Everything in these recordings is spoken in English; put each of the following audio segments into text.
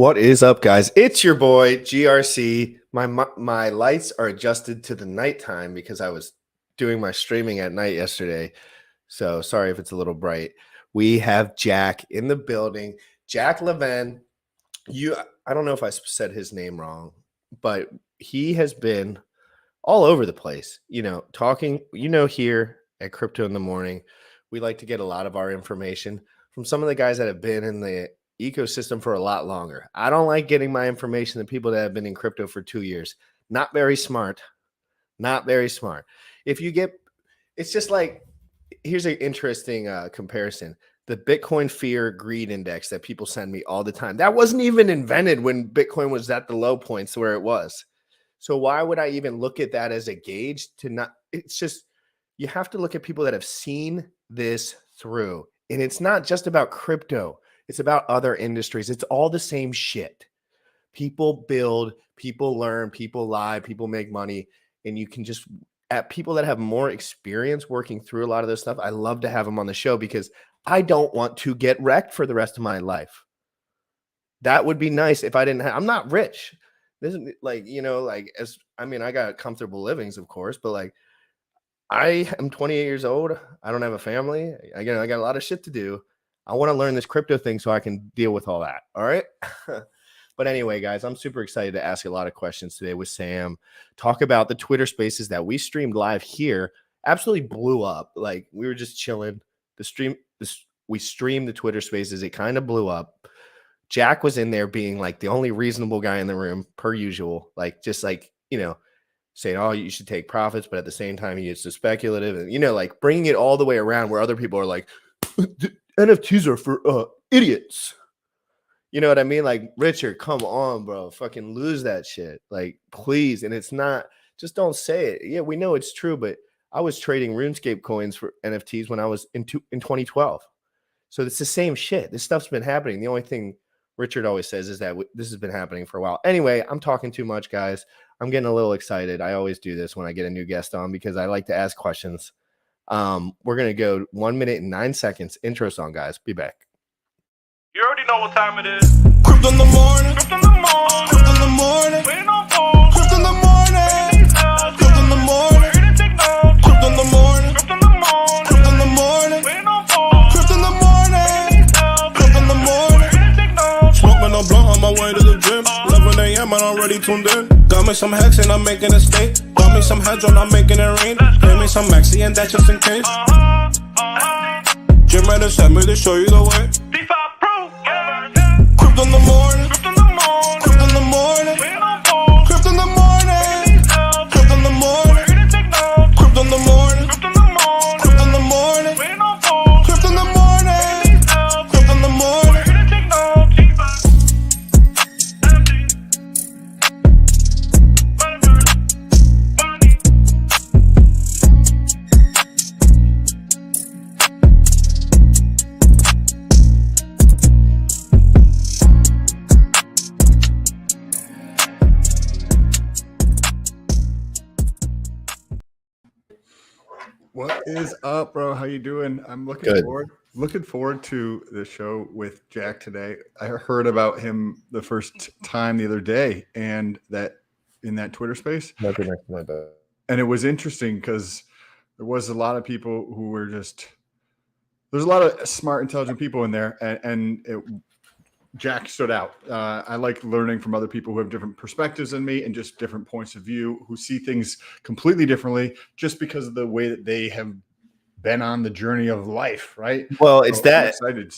What is up, guys? It's your boy GRC. My lights are adjusted to the nighttime because I was doing my streaming at night yesterday. So sorry if it's a little bright. We have Jack in the building. Jack Levin. I don't know if I said his name wrong, but he has been all over the place. Talking. Here at Crypto in the Morning, we like to get a lot of our information from some of the guys that have been in the ecosystem for a lot longer. I don't like getting my information to people that have been in crypto for 2 years. Not very smart. Not very smart. It's just like, here's an interesting comparison. The Bitcoin Fear Greed Index that people send me all the time. That wasn't even invented when Bitcoin was at the low points where it was. So why would I even look at that as a gauge it's just, you have to look at people that have seen this through. And it's not just about crypto. It's about other industries. It's all the same shit. People build, people learn, people lie, people make money. And you can just, at people that have more experience working through a lot of this stuff, I love to have them on the show because I don't want to get wrecked for the rest of my life. That would be nice if I didn't I'm not rich. This isn't I got comfortable livings, of course, but I am 28 years old. I don't have a family. I got a lot of shit to do. I want to learn this crypto thing so I can deal with all that. All right. But anyway, guys, I'm super excited to ask a lot of questions today with Sam. Talk about the Twitter spaces that we streamed live here. Absolutely blew up. We were just chilling. We streamed the Twitter spaces. It kind of blew up. Jack was in there being the only reasonable guy in the room per usual. Saying, oh, you should take profits. But at the same time, he gets to speculative and, bringing it all the way around where other people are like, NFTs are for idiots. You know what I mean? Richard, come on, bro. Fucking lose that shit. Please. And it's not, just don't say it. Yeah, we know it's true, but I was trading RuneScape coins for NFTs when I was in 2012. So it's the same shit. This stuff's been happening. The only thing Richard always says is that this has been happening for a while. Anyway, I'm talking too much, guys. I'm getting a little excited. I always do this when I get a new guest on because I like to ask questions. We're going to go 1 minute and 9 seconds. Intro song, guys. Be back. You already know what time it is. Crypto in the morning. Crypto in the morning. Crypto in the morning. Waiting on phone. Crypto in the morning. Crypto in the morning. Ready to take notes. Crypto in the morning. Crypto in the morning. Crypto in the morning. Waiting on phone. Crypto in the morning. Crypto in the morning. Ready to take notes. Smoking a blunt on my way to the gym. 11 a.m. and I'm already tuned in. Got me some hacks and I'm making a stay. Got me some heads on, I'm making it rain. Pay me some maxi and that's just in case. Jim ready sent me to show you the way. D5 Pro. Crypto in the morning. Crypto in the morning. Crypto in the morning. Waiting on phone. Crypto in the morning. Crypto in the morning. Ready to take notes. Crypto in the morning. Crypto in the morning. Crypto in the morning. Waiting on phone. Crypto in the morning. Crypto in the morning. Ready to take notes. What is up, bro? How you doing? I'm Good. looking forward to the show with Jack today. I heard about him the first time the other day, and that in that Twitter space, and it was interesting because there was a lot of people who were there's a lot of smart, intelligent people in there, and Jack stood out. I like learning from other people who have different perspectives than me and just different points of view, who see things completely differently just because of the way that they have been on the journey of life, right? Well, it's that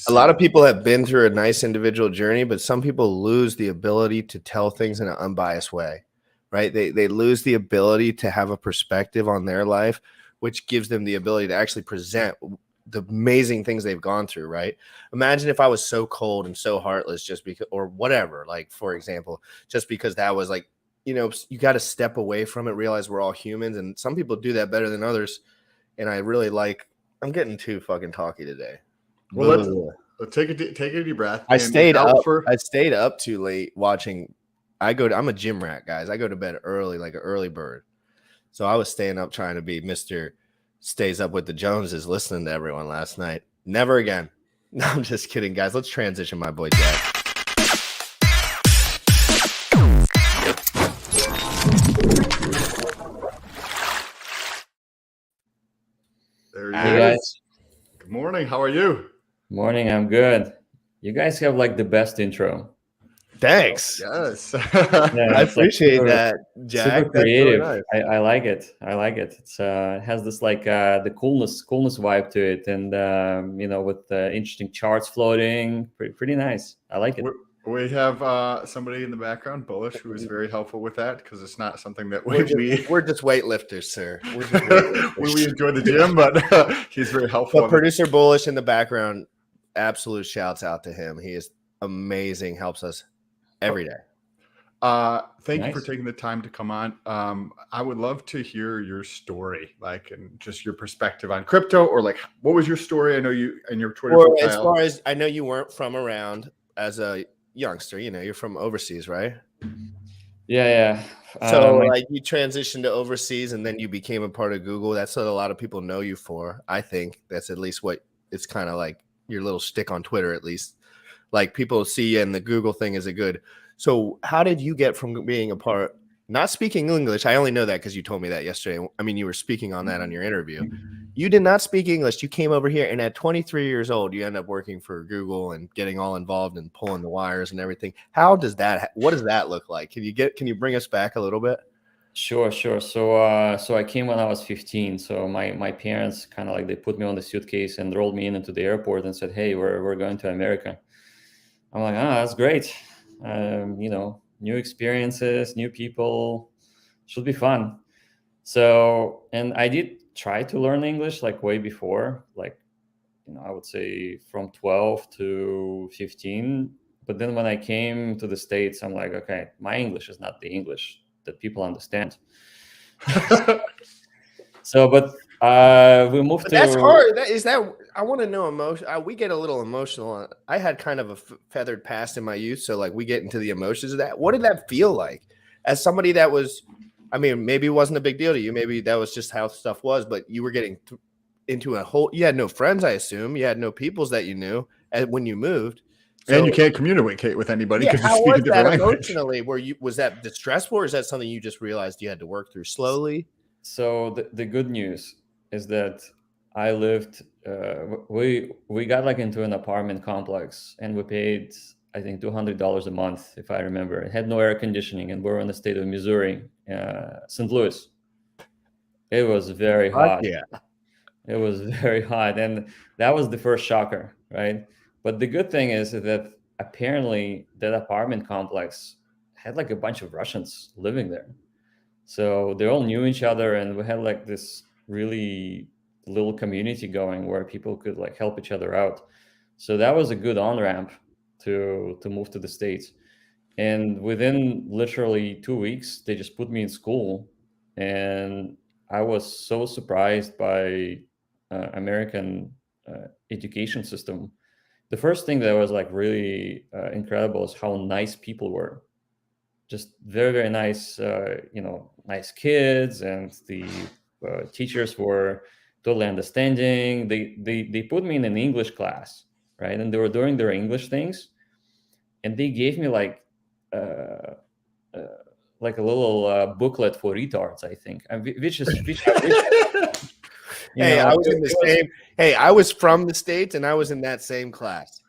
a lot of that. people have been through a nice individual journey, but some people lose the ability to tell things in an unbiased way, right? They lose the ability to have a perspective on their life, which gives them the ability to actually present the amazing things they've gone through, right? Imagine if I was so cold and so heartless just because, or whatever, for example, just because that was you got to step away from it, realize we're all humans, and some people do that better than others. And I really I'm getting too fucking talky today. Well, let's take a deep breath. I stayed up too late watching. I'm a gym rat, guys. I go to bed early, like an early bird. So I was staying up trying to be Mr. Stays up with the Joneses, listening to everyone last night. Never again. No, I'm just kidding, guys. Let's transition my boy Jack. morning. How are you? Morning, I'm good. You guys have like the best intro. Thanks. Yes. Yeah, I it's like appreciate super, that, Jack. super That's really creative. nice. I like it. I like it. It has this like the coolness vibe to it, and with interesting charts floating. Pretty nice. I like it. We have somebody in the background, Bullish, who is very helpful with that because it's not something that We're just weightlifters, sir. We're just weightlifters. we enjoy the gym, but he's very helpful. But producer Bullish in the background, absolute shouts out to him. He is amazing. Helps us every day. Thank you for taking the time to come on. I would love to hear your story, like, and just your perspective on crypto, or like, what was your story? I know you and your Twitter profile. As far as I know, you weren't from around as a youngster. You're from overseas, right? Yeah. So like you transitioned to overseas and then you became a part of Google. That's what a lot of people know you for. I think that's at least what it's kind of like your little stick on Twitter, at least. Like people see you and the Google thing is a good. So how did you get from being a part, not speaking English? I only know that because you told me that yesterday. I mean, you were speaking on that on your interview. You did not speak English. You came over here, and at 23 years old, you end up working for Google and getting all involved and pulling the wires and everything. What does that look like? Can you bring us back a little bit? Sure. So I came when I was 15. So my parents kind of like they put me on the suitcase and rolled me into the airport and said, "Hey, we're going to America." I'm like, that's great. New experiences, new people, should be fun. So, and I did try to learn English like way before, like, I would say from 12 to 15. But then when I came to the States, I'm like, okay, my English is not the English that people understand. We moved to. That's hard. I want to know emotion. We get a little emotional. I had kind of a feathered past in my youth, so like we get into the emotions of that. What did that feel like as somebody that was? I mean, maybe it wasn't a big deal to you. Maybe that was just how stuff was. But you were getting into a whole. You had no friends, I assume. You had no peoples that you knew when you moved. So, and you can't communicate with anybody because you speak a different language. Emotionally, was that distressful, or is that something you just realized you had to work through slowly? So the good news is that I lived. We got like into an apartment complex, and we paid, I think, $200 a month, if I remember. It had no air conditioning, and we're in the state of Missouri, St. Louis. It was very hot. Yeah, it was very hot, and that was the first shocker, right? But the good thing is that apparently that apartment complex had like a bunch of Russians living there. So they all knew each other, and we had like this really little community going where people could like help each other out. So that was a good on-ramp to move to the States. And within literally 2 weeks, they just put me in school. And I was so surprised by American education system. The first thing that was like really incredible is how nice people were. Just very, very nice, nice kids, and the teachers were totally understanding. They put me in an English class, right? And they were doing their English things, and they gave me like a little booklet for retards, I think, which Hey, I was in the same. Hey, I was from the States, and I was in that same class.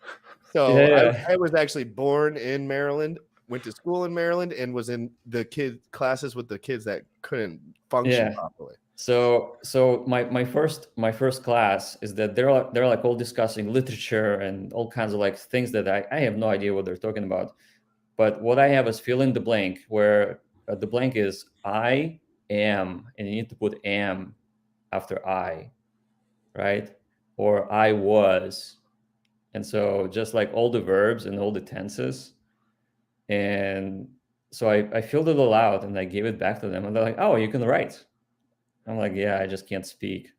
So yeah. I was actually born in Maryland, went to school in Maryland, and was in the classes with the kids that couldn't function properly. So my first class is that they're like all discussing literature and all kinds of like things that I have no idea what they're talking about. But what I have is fill in the blank, where the blank is I am, and you need to put am after I, right? Or I was. And so just like all the verbs and all the tenses. And so I filled it all out and I gave it back to them, and they're like, "Oh, you can write." I'm like, "Yeah, I just can't speak."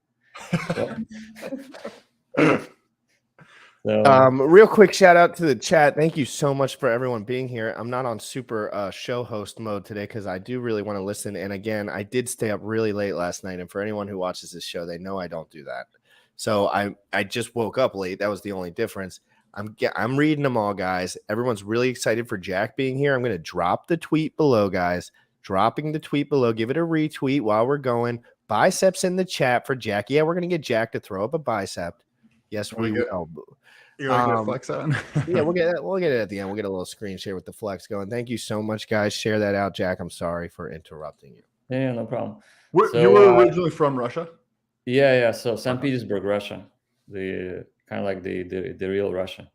Real quick shout out to the chat. Thank you so much for everyone being here. I'm not on super show host mode today because I do really want to listen. And again, I did stay up really late last night. And for anyone who watches this show, they know I don't do that. So I just woke up late. That was the only difference. I'm reading them all, guys. Everyone's really excited for Jack being here. I'm going to drop the tweet below, guys. Dropping the tweet below. Give it a retweet while we're going. Biceps in the chat for Jack. Yeah, we're going to get Jack to throw up a bicep. Yes, Can we we get- will. You want to get a flex on? Yeah, we'll get it at the end. We'll get a little screen share with the flex going. Thank you so much, guys. Share that out, Jack. I'm sorry for interrupting you. Yeah, no problem. You were originally from Russia? Yeah. So St. Petersburg, Russia, the kind of like the real Russia.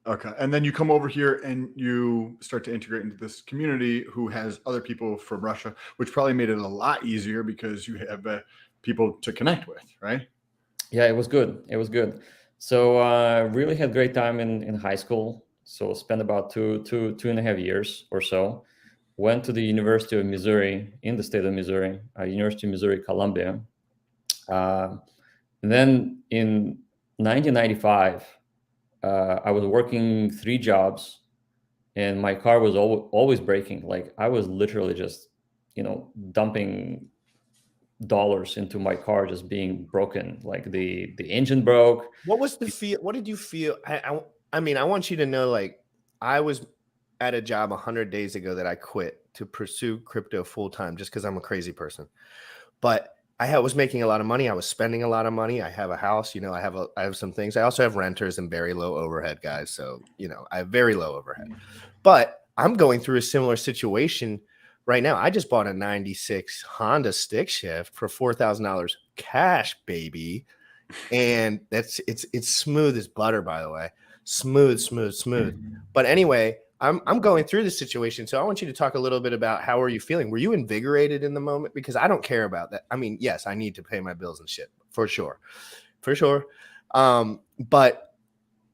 Okay. And then you come over here and you start to integrate into this community who has other people from Russia, which probably made it a lot easier because you have people to connect with, right? Yeah, it was good. It was good. So really had great time in high school. So spent about two and a half years or so. Went to the University of Missouri in the state of Missouri, University of Missouri, Columbia. And then in 1995, I was working 3 jobs, and my car was always breaking. Like I was literally just, dumping dollars into my car just being broken. Like the engine broke. What was the feel? What did you feel? I mean, I want you to know, like, I was at a job 100 days ago that I quit to pursue crypto full time just because I'm a crazy person. But I was making a lot of money. I was spending a lot of money. I have a house, I have some things. I also have renters and very low overhead, guys. So, I have very low overhead. But I'm going through a similar situation right now. I just bought a 96 Honda stick shift for $4,000 cash, baby. And it's smooth as butter, by the way. Smooth. But anyway, I'm going through this situation. So I want you to talk a little bit about how are you feeling? Were you invigorated in the moment? Because I don't care about that. I mean, yes, I need to pay my bills and shit for sure. But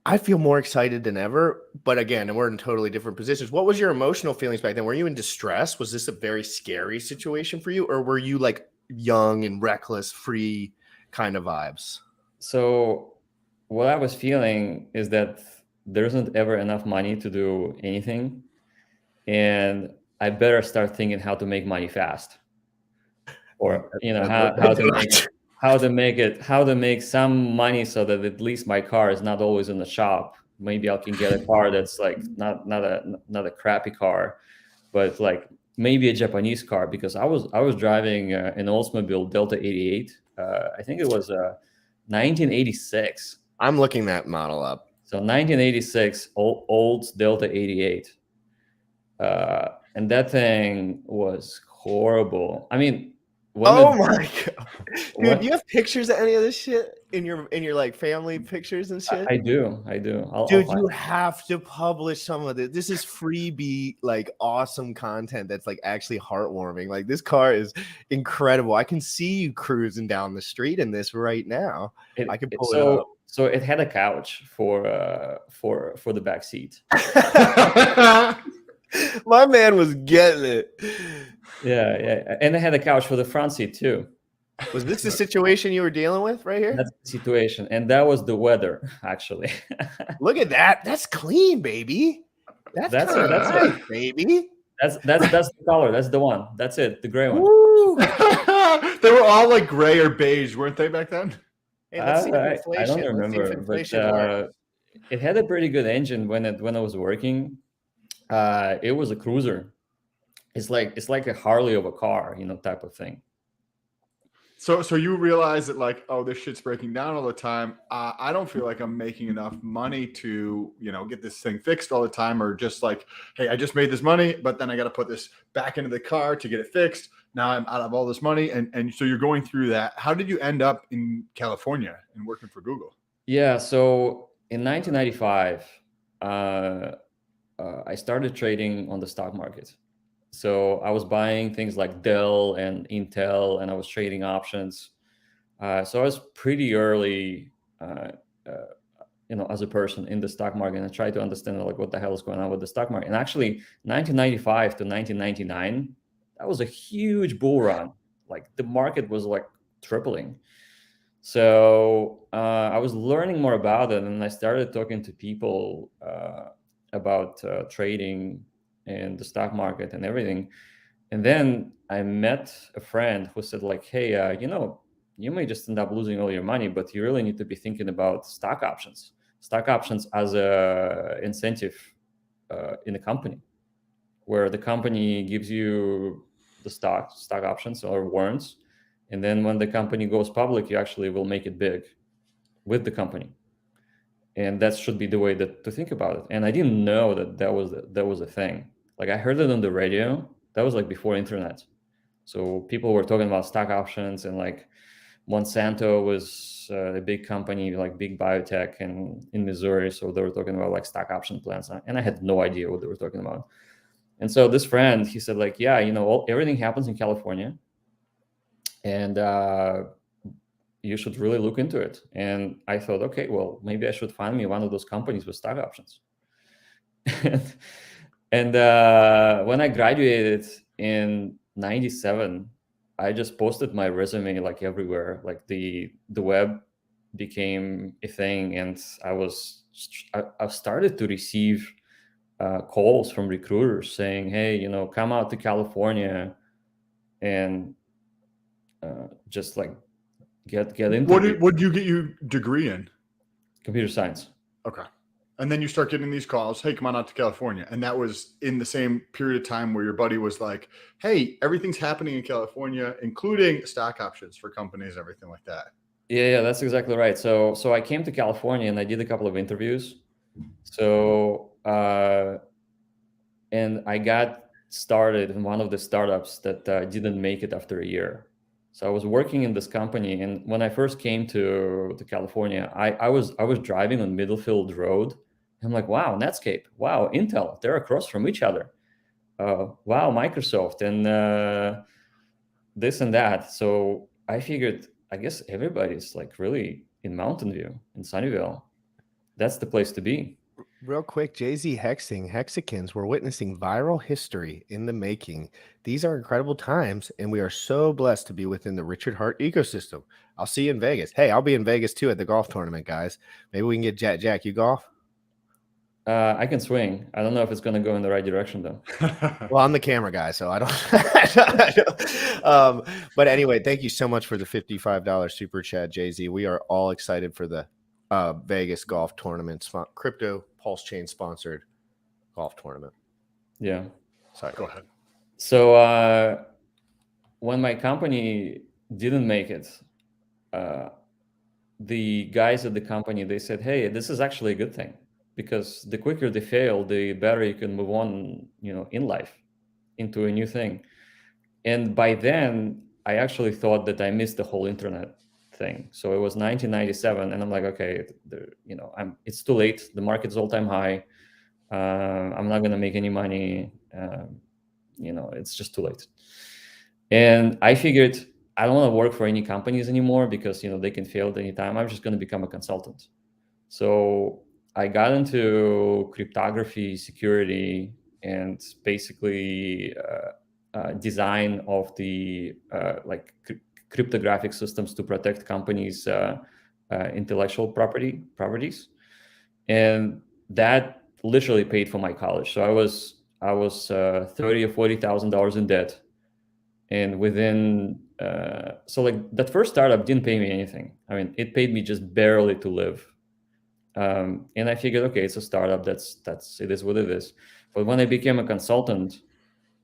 I feel more excited than ever. But again, we're in totally different positions. What was your emotional feelings back then? Were you in distress? Was this a very scary situation for you? Or were you like young and reckless, free kind of vibes? So what I was feeling is that there isn't ever enough money to do anything, and I better start thinking how to make money fast, or how to make some money so that at least my car is not always in the shop. Maybe I can get a car that's like not a crappy car, but like maybe a Japanese car, because I was driving an Oldsmobile Delta 88. I think it was 1986. I'm looking that model up. So 1986 old Delta 88. And that thing was horrible. I mean, my god, dude! Do you have pictures of any of this shit in your like family pictures and shit? I do. Dude, you have to publish some of this. This is freebie, like awesome content that's like actually heartwarming. Like this car is incredible. I can see you cruising down the street in this right now. I can pull it up. So it had a couch for the back seat. My man was getting it. Yeah, and it had a couch for the front seat too. Was this the situation you were dealing with right here? That's the situation, and that was the weather, actually. Look at that. That's clean, baby. That's right, baby. That's the color. That's the one. That's it. The gray one. They were all like gray or beige, weren't they back then? Hey, I don't remember, but it had a pretty good engine when it was working. It was a cruiser. It's like a Harley of a car, type of thing. So you realize that like, oh, this shit's breaking down all the time. I don't feel like I'm making enough money to, get this thing fixed all the time, or just like, hey, I just made this money, but then I got to put this back into the car to get it fixed. Now I'm out of all this money. And so you're going through that. How did you end up in California and working for Google? Yeah. So in 1995, I started trading on the stock market. So I was buying things like Dell and Intel, and I was trading options. So I was pretty early, as a person in the stock market, and I tried to understand like what the hell is going on with the stock market. And actually, 1995 to 1999, that was a huge bull run. Like the market was like tripling. So I was learning more about it, and I started talking to people about trading in the stock market and everything. And then I met a friend who said like, hey, you may just end up losing all your money, but you really need to be thinking about stock options as a incentive in a company, where the company gives you the stock options or warrants. And then when the company goes public, you actually will make it big. with the company, and that should be the way to think about it. And I didn't know that was a thing. Like, I heard it on the radio. That was like before internet, so people were talking about stock options, and like Monsanto was a big company, like big biotech in Missouri, so they were talking about like stock option plans, and I had no idea what they were talking about. And so this friend, he said like, yeah, everything happens in California, and you should really look into it. And I thought, okay, well, maybe I should find me one of those companies with stock options. and when I graduated in '97, I just posted my resume like everywhere. Like the web became a thing, and I started to receive calls from recruiters saying, hey, come out to California and just like get into What did you get your degree in? computer science. Okay. And then you start getting these calls, hey, come on out to California. And that was in the same period of time where your buddy was like, hey, everything's happening in California, including stock options for companies, everything like that. Yeah, that's exactly right. So I came to California and I did a couple of interviews. So and I got started in one of the startups that didn't make it after a year. So I was working in this company, and when I first came to California, I was driving on Middlefield Road. I'm like, wow, Netscape, wow, Intel, they're across from each other. Wow, Microsoft, and this and that. So I figured, I guess everybody's like really in Mountain View, in Sunnyvale. That's the place to be. Real quick, Jay-Z hexing, Hexicans, we're witnessing viral history in the making. These are incredible times, and we are so blessed to be within the Richard Hart ecosystem. I'll see you in Vegas. Hey, I'll be in Vegas too at the golf tournament, guys. Maybe we can get Jack, you golf? I can swing. I don't know if it's going to go in the right direction, though. Well, I'm the camera guy, so I don't. But anyway, thank you so much for the $55 super chat, Jay-Z. We are all excited for the Vegas golf tournament, crypto Pulse Chain sponsored golf tournament. Yeah. Sorry, go ahead. So when my company didn't make it, the guys at the company, they said, hey, this is actually a good thing, because the quicker they fail, the better you can move on, in life into a new thing. And by then, I actually thought that I missed the whole internet thing. So it was 1997, and I'm like, okay, it's too late. The market's all-time high. I'm not gonna make any money. It's just too late. And I figured I don't want to work for any companies anymore, because they can fail at any time. I'm just going to become a consultant. So I got into cryptography, security, and basically design of the cryptographic systems to protect companies' intellectual properties, and that literally paid for my college. So I was $30,000 or $40,000 in debt, and within that first startup didn't pay me anything. I mean, it paid me just barely to live. And I figured, okay, it's a startup. That's it is what it is. But when I became a consultant,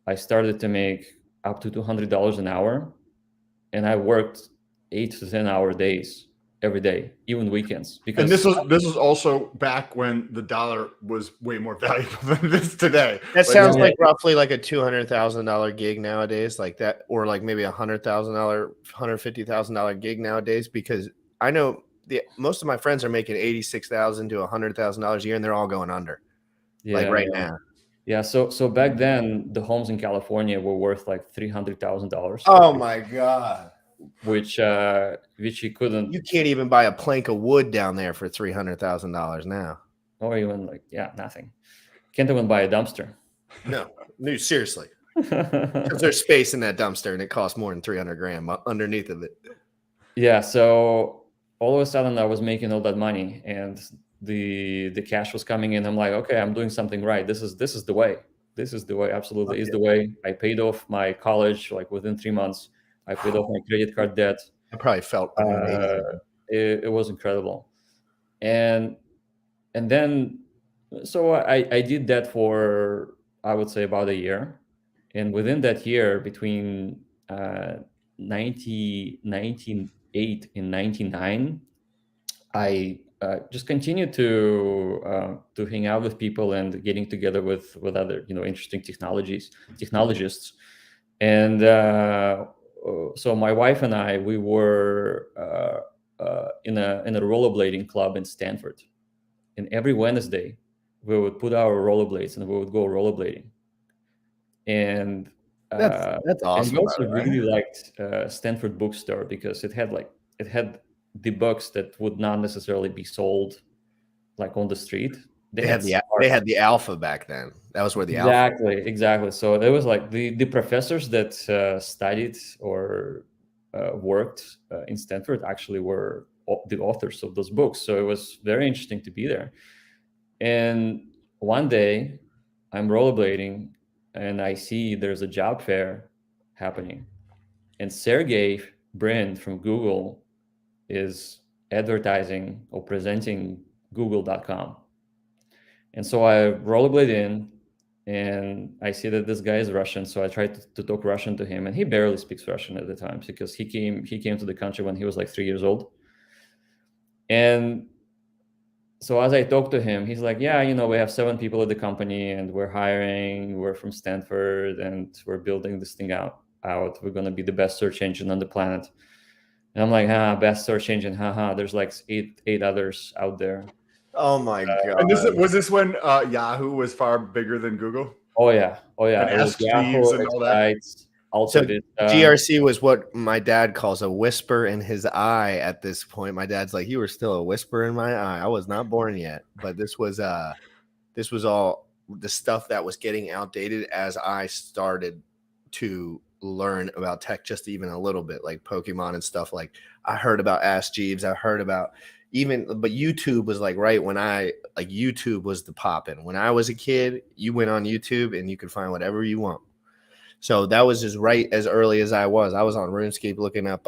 I started to make up to $200 an hour, and I worked 8 to 10 hour days every day, even weekends. Because and this was also back when the dollar was way more valuable than it is today. That sounds like roughly like a $200,000 gig nowadays, like that, or like maybe $100,000, $150,000 gig nowadays. Because I know most of my friends are making $86,000 to $100,000 a year, and they're all going under, like right now. Yeah, so back then the homes in California were worth like $300,000. Oh my god! Which you couldn't. You can't even buy a plank of wood down there for $300,000 now. Or even nothing. Can't even buy a dumpster. No, seriously. Because there's space in that dumpster, and it costs more than $300,000 underneath of it. Yeah, so all of a sudden I was making all that money, and the cash was coming in. I'm like, okay, I'm doing something right. This is the way. This is the way. Absolutely, is the way. I paid off my college within 3 months. I paid off my credit card debt. I probably felt amazing. It was incredible, and then so I did that for, I would say, about a year, and within that year, between 1998 and 99, I just continued to hang out with people and getting together with other interesting technologists, and so my wife and I, we were in a rollerblading club in Stanford, and every Wednesday we would put our rollerblades and we would go rollerblading. And That's and awesome, we by also the way. really liked Stanford Bookstore because it had the books that would not necessarily be sold like on the street. They had the alpha back then. That was where the alpha. Exactly. So there was like the professors that studied or worked in Stanford actually were the authors of those books. So it was very interesting to be there. And one day I'm rollerblading and I see there's a job fair happening. And Sergey Brin from Google is advertising or presenting google.com. And so I rollerblade in and I see that this guy is Russian. So I tried to talk Russian to him, and he barely speaks Russian at the time because he came to the country when he was like 3 years old. And so as I talked to him, he's like, yeah, we have 7 people at the company and we're hiring, we're from Stanford and we're building this thing out. We're going to be the best search engine on the planet. And I'm like, best search engine. There's like eight others out there. Oh my god! And was this when Yahoo was far bigger than Google? Oh yeah. And Ask Jeeves and all that. Also, so GRC was what my dad calls a whisper in his eye at this point. My dad's like, you were still a whisper in my eye. I was not born yet, but this was all the stuff that was getting outdated as I started to learn about tech just even a little bit, like Pokemon and stuff. Like I heard about Ask Jeeves. I heard about but YouTube was like right when YouTube was the poppin'. When I was a kid, you went on YouTube and you could find whatever you want. So that was just right as early as I was. I was on RuneScape looking up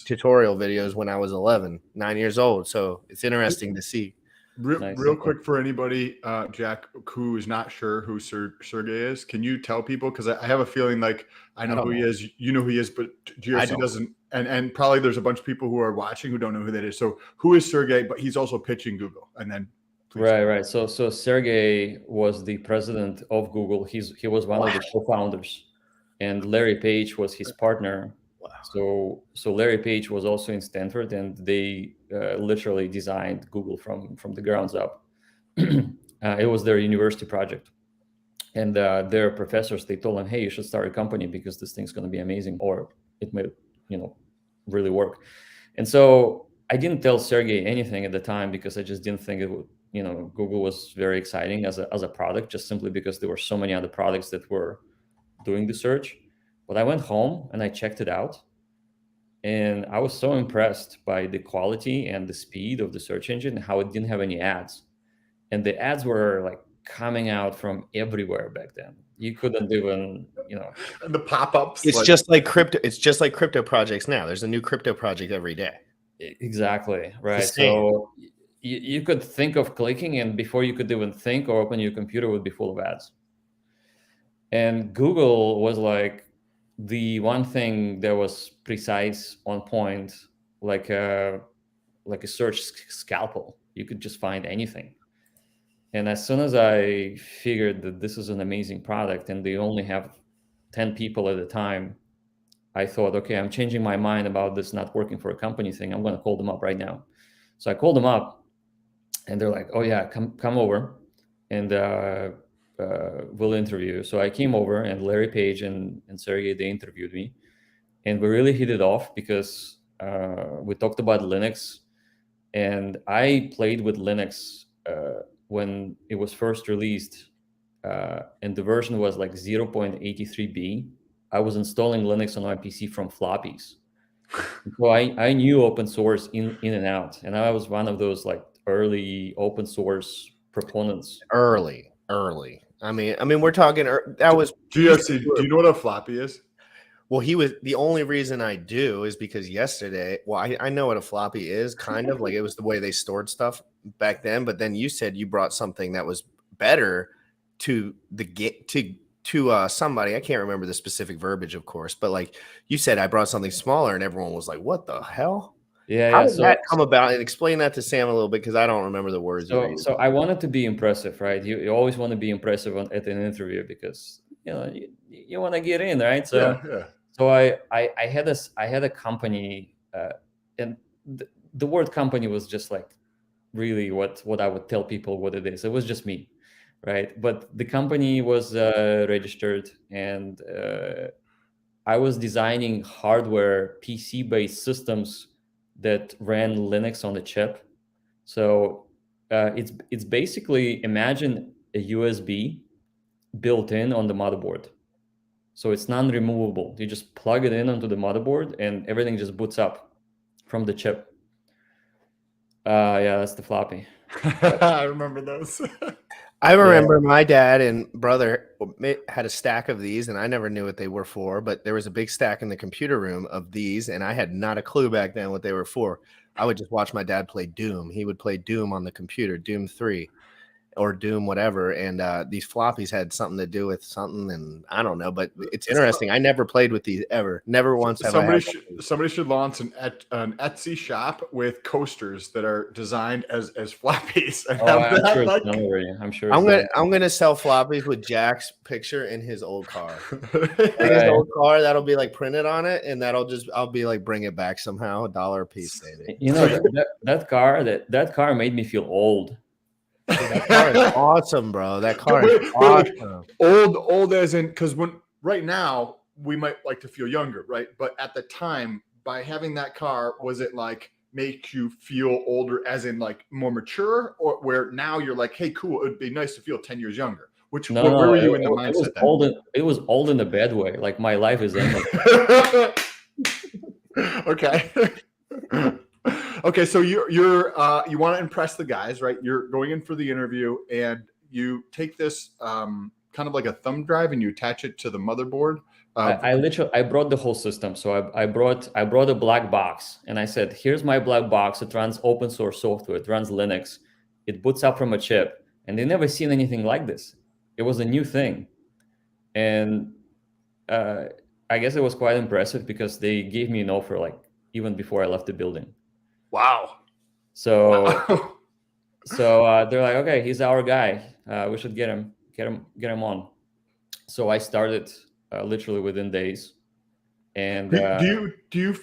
tutorial videos when I was 9 years old. So it's interesting to see. Real quick for anybody, Jack, who is not sure who Sergey is, can you tell people? Because I have a feeling like I know who he is, you know who he is, but GRC doesn't. And probably there's a bunch of people who are watching who don't know who that is. So who is Sergey? But he's also pitching Google. And then Right. So Sergey was the president of Google. He was one of the co-founders. And Larry Page was his partner. Wow. So Larry Page was also in Stanford, and they literally designed Google from the grounds up. It was their university project, and their professors, they told them, "Hey, you should start a company because this thing's going to be amazing, or it may, really work." And so I didn't tell Sergey anything at the time because I just didn't think it would. Google was very exciting as a product, just simply because there were so many other products that were doing the search. But I went home and I checked it out, and I was so impressed by the quality and the speed of the search engine, how it didn't have any ads, and the ads were like coming out from everywhere back then. You couldn't even, the pop-ups. It's just like crypto. It's just like crypto projects now. There's a new crypto project every day. Exactly, right. So you could think of clicking, and before you could even think or open your computer, would be full of ads. And Google was like the one thing that was precise, on point, like a search scalpel. You could just find anything. And as soon as I figured that this is an amazing product and they only have 10 people at a time, I thought, okay, I'm changing my mind about this not working for a company thing. I'm going to call them up right now. So I called them up, and they're like, oh yeah, come over, and we'll interview. So I came over, and Larry Page and Sergey, they interviewed me, and we really hit it off because we talked about Linux, and I played with Linux when it was first released, and the version was like 0.83b. I was installing Linux on my PC from floppies. So I knew open source in and out, and I was one of those like early open source proponents. Early. I mean, we're talking. That was GRC. Do you know what a floppy is? Well, the only reason I do is because yesterday. Well, I know what a floppy is, kind of like it was the way they stored stuff back then. But then you said you brought something that was better to somebody. I can't remember the specific verbiage, of course, but like you said, I brought something smaller, and everyone was like, "What the hell?" Yeah, How yeah. did that come about? And explain that to Sam a little bit because I don't remember the words you were using. So I wanted to be impressive, right? You always want to be impressive at an interview because you want to get in, right? So yeah. so I had a company, and the word company was just like really what I would tell people what it is. It was just me, right? But the company was registered, and I was designing hardware PC-based systems that ran Linux on the chip. So it's basically, imagine a USB built in on the motherboard. So it's non-removable. You just plug it in onto the motherboard, and everything just boots up from the chip. Yeah, that's the floppy. I remember those. I remember my dad and brother had a stack of these, and I never knew what they were for, but there was a big stack in the computer room of these, and I had not a clue back then what they were for. I would just watch my dad play Doom. He would play Doom on the computer, Doom 3 or Doom whatever, and these floppies had something to do with something, and I don't know, but it's interesting. I never played with these ever. Never once have I had somebody should launch an Etsy shop with coasters that are designed as floppies. And I'm sure I'm gonna sell floppies with Jack's picture in his old car. His old car that'll be like printed on it, and I'll be like, bring it back somehow, $1 a piece, baby. You know, that car made me feel old. That car is awesome, bro. That car is awesome. Old as in, because right now we might like to feel younger, right? But at the time, by having that car, was it like make you feel older as in like more mature, or where now you're like, hey, cool, it'd be nice to feel 10 years younger? Where were you in the mindset? It was old in a bad way. Like my life is ending. Okay. Okay, so you want to impress the guys, right? You're going in for the interview, and you take this kind of like a thumb drive and you attach it to the motherboard. I brought the whole system. So I brought a black box, and I said, here's my black box. It runs open source software. It runs Linux. It boots up from a chip, and they never seen anything like this. It was a new thing, and I guess it was quite impressive because they gave me an offer like even before I left the building. Wow. So they're like, okay, he's our guy. We should get him on. So I started literally within days. And do you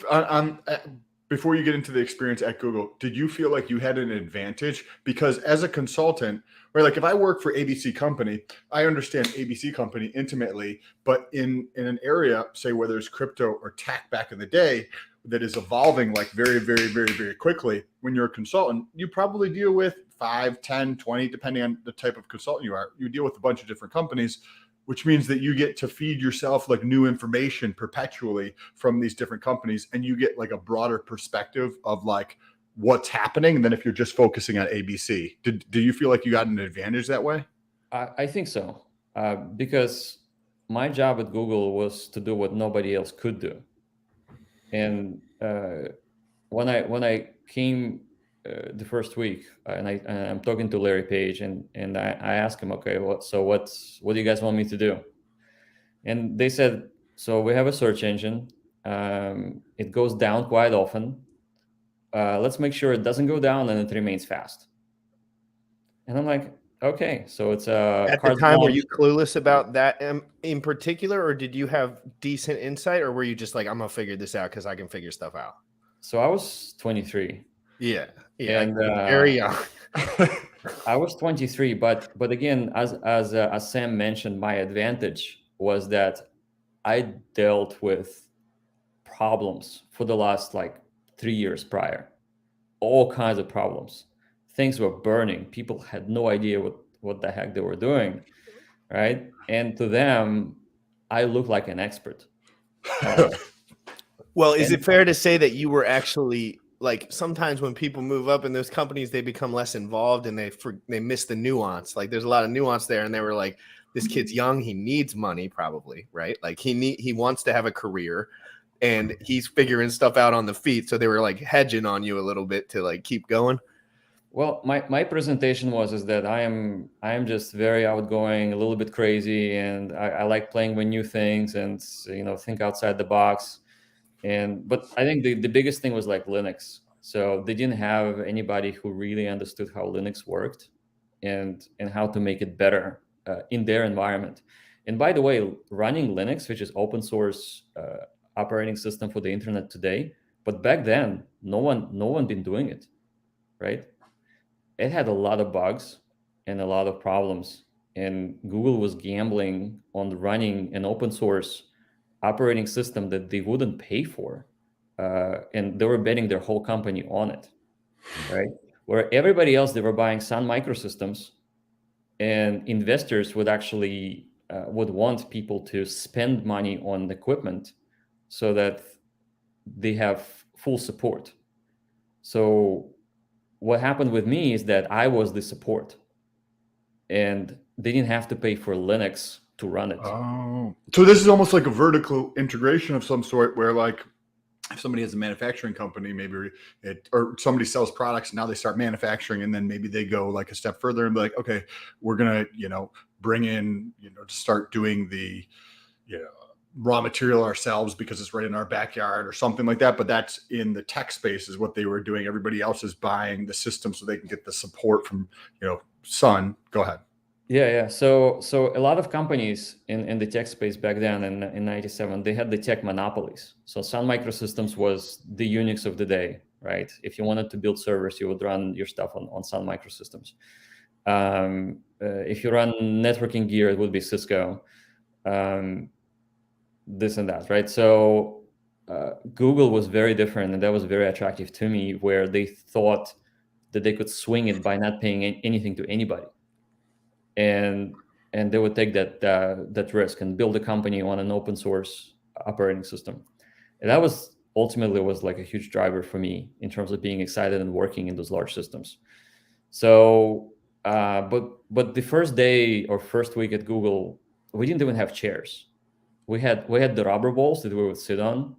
before you get into the experience at Google, did you feel like you had an advantage? Because as a consultant, or like if I work for ABC Company, I understand ABC Company intimately, but in an area, say where there's crypto or tech back in the day, that is evolving like very, very, very, very quickly. When you're a consultant, you probably deal with 5, 10, 20, depending on the type of consultant you are. You deal with a bunch of different companies, which means that you get to feed yourself like new information perpetually from these different companies. And you get like a broader perspective of like what's happening than if you're just focusing on ABC. Do you feel like you got an advantage that way? I think so. Because my job at Google was to do what nobody else could do. And when I came the first week, and I'm talking to Larry Page, and I asked him, okay, what do you guys want me to do? And they said, so we have a search engine. It goes down quite often. Let's make sure it doesn't go down and it remains fast. And I'm like, okay, so it's at the time, were you clueless about that in particular, or did you have decent insight, or were you just like, I'm gonna figure this out because I can figure stuff out? So I was 23. Yeah, and very young. I was 23, but again, as Sam mentioned, my advantage was that I dealt with problems for the last like 3 years prior, all kinds of problems. Things were burning. People had no idea what the heck they were doing, right? And to them, I looked like an expert. Well, is it fair to say that you were actually like sometimes when people move up in those companies, they become less involved and they miss the nuance. Like there's a lot of nuance there, and they were like, this kid's young, he needs money, probably, right? Like he wants to have a career, and he's figuring stuff out on the feet. So they were like hedging on you a little bit to like keep going. Well, my presentation is that I am just very outgoing, a little bit crazy, and I like playing with new things and think outside the box. But I think the biggest thing was like Linux. So they didn't have anybody who really understood how Linux worked and how to make it better in their environment. And by the way, running Linux, which is open source operating system for the internet today, but back then no one been doing it, right? It had a lot of bugs and a lot of problems, and Google was gambling on running an open source operating system that they wouldn't pay for, and they were betting their whole company on it, right? Where everybody else, they were buying Sun Microsystems, and investors would actually would want people to spend money on equipment so that they have full support. So what happened with me is that I was the support, and they didn't have to pay for Linux to run it. Oh, so this is almost like a vertical integration of some sort, where like if somebody has a manufacturing company, maybe or somebody sells products, and now they start manufacturing, and then maybe they go like a step further and be like, okay, we're gonna bring in to start doing the raw material ourselves because it's right in our backyard or something like that. But that's in the tech space is what they were doing. Everybody else is buying the system so they can get the support from Sun. Go ahead. Yeah. So a lot of companies in the tech space back then in 97, they had the tech monopolies. So Sun Microsystems was the Unix of the day, right? If you wanted to build servers, you would run your stuff on Sun Microsystems. If you run networking gear, it would be Cisco, this and that, right? So Google was very different, and that was very attractive to me, where they thought that they could swing it by not paying anything to anybody. And they would take that risk and build a company on an open source operating system. And that was ultimately like a huge driver for me in terms of being excited and working in those large systems. So, but the first day or first week at Google, we didn't even have chairs. We had the rubber balls that we would sit on,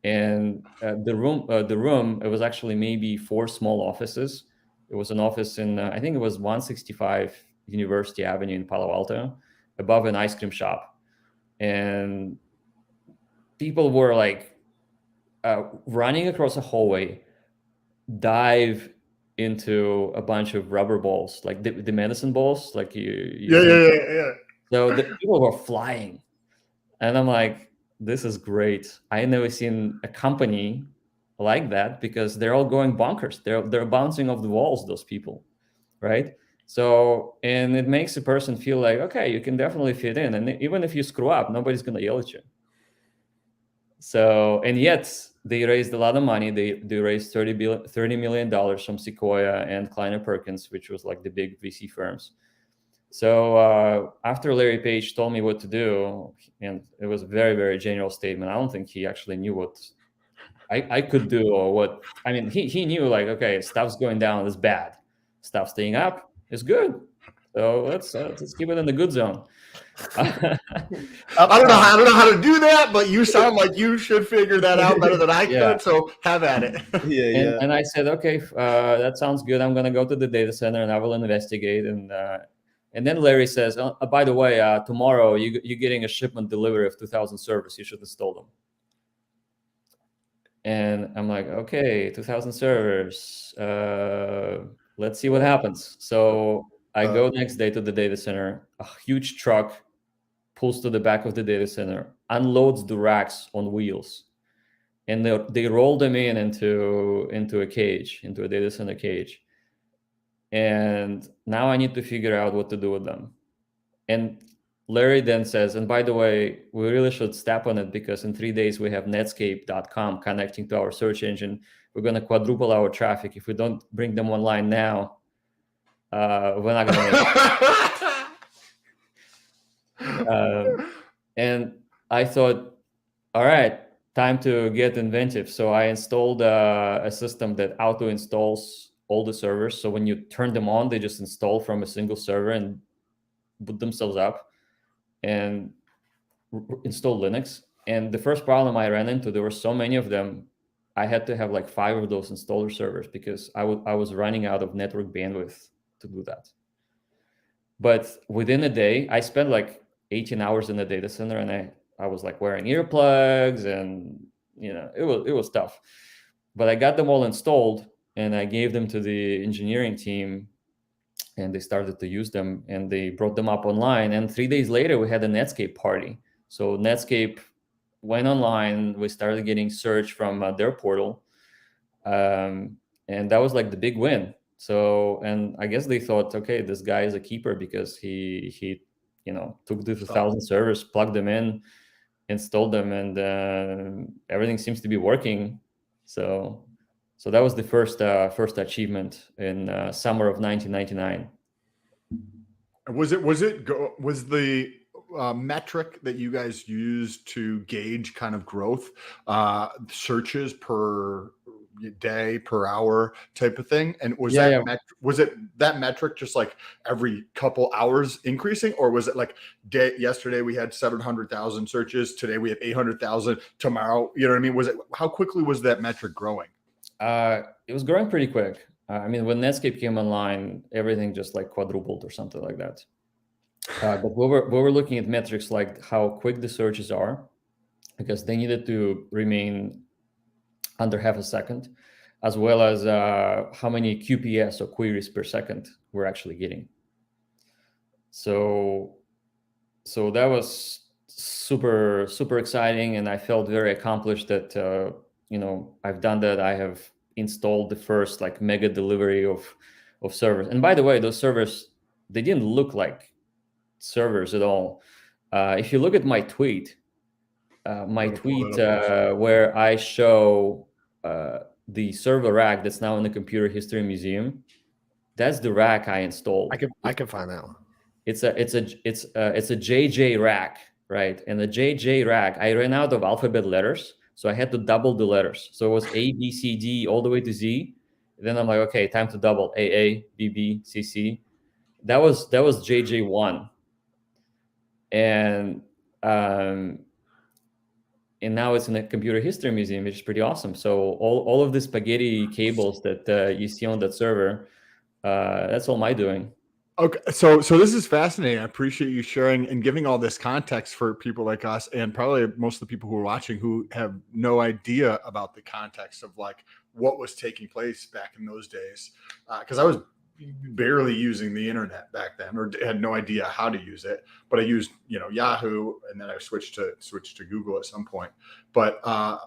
and the room it was actually maybe 4 small offices. It was an office in I think it was 165 University Avenue in Palo Alto, above an ice cream shop, and people were like running across a hallway, dive into a bunch of rubber balls, like the medicine balls, like Yeah. So the people were flying, and I'm like, this is great. I never seen a company like that, because they're all going bonkers. They're bouncing off the walls, those people, right? So, and it makes a person feel like, okay, you can definitely fit in, and even if you screw up, nobody's gonna yell at you. So, and yet they raised a lot of money. They raised $30 million from Sequoia and Kleiner Perkins, which was like the big VC firms. So after Larry Page told me what to do, and it was a very, very general statement, I don't think he actually knew what I could do or what. I mean, he knew like, okay, stuff's going down is bad, stuff staying up is good. So let's keep it in the good zone. I don't know how to do that, but you sound like you should figure that out better than I could. So have at it. And I said, okay, that sounds good. I'm gonna go to the data center and I will investigate. And then Larry says, oh, by the way, tomorrow you're getting a shipment delivery of 2,000 servers. You should install them. And I'm like, okay, 2,000 servers. Let's see what happens. So I go next day to the data center. A huge truck pulls to the back of the data center, unloads the racks on wheels, and they roll them into a cage, into a data center cage. And now I need to figure out what to do with them. And Larry then says, and by the way, we really should step on it, because in 3 days we have Netscape.com connecting to our search engine. We're going to quadruple our traffic. If we don't bring them online now, we're not going to make it. And I thought, all right, time to get inventive. So I installed a system that auto installs all the servers. So when you turn them on, they just install from a single server and boot themselves up and install Linux. And the first problem I ran into, there were so many of them, I had to have like 5 of those installer servers, because I was running out of network bandwidth to do that. But within a day, I spent like 18 hours in the data center, and I was like wearing earplugs, and it was tough. but I got them all installed and I gave them to the engineering team, and they started to use them and they brought them up online. And 3 days later, we had a Netscape party. So Netscape went online. We started getting search from their portal. And that was like the big win. So, and I guess they thought, okay, this guy is a keeper because he took the 2,000 servers, plugged them in, installed them, and everything seems to be working. So that was the first achievement in summer of 1999. Was the metric that you guys used to gauge kind of growth, searches per day, per hour type of thing? And was that metric just like every couple hours increasing, or was it like yesterday we had 700,000 searches, today we have 800,000, tomorrow, you know what I mean? How quickly was that metric growing? It was growing pretty quick. I mean, when Netscape came online, everything just like quadrupled or something like that. But we were looking at metrics like how quick the searches are, because they needed to remain under half a second, as well as how many QPS or queries per second we're actually getting. So that was super, super exciting. And I felt very accomplished that, I've done that. I have installed the first like mega delivery of servers. And by the way, those servers, they didn't look like servers at all. If you look at my tweet, where I show the server rack that's now in the Computer History Museum, that's the rack I installed. I can find that one. It's a JJ rack, right? And the JJ rack, I ran out of alphabet letters, so I had to double the letters. So it was A, B, C, D, all the way to Z. Then I'm like, okay, time to double AA, BB, CC. That was JJ1, and now it's in the Computer History Museum, which is pretty awesome. So all of the spaghetti cables that you see on that server, that's all my doing. Okay, so this is fascinating. I appreciate you sharing and giving all this context for people like us, and probably most of the people who are watching who have no idea about the context of like what was taking place back in those days. Because I was barely using the internet back then, or had no idea how to use it. But I used Yahoo, and then I switched to Google at some point. But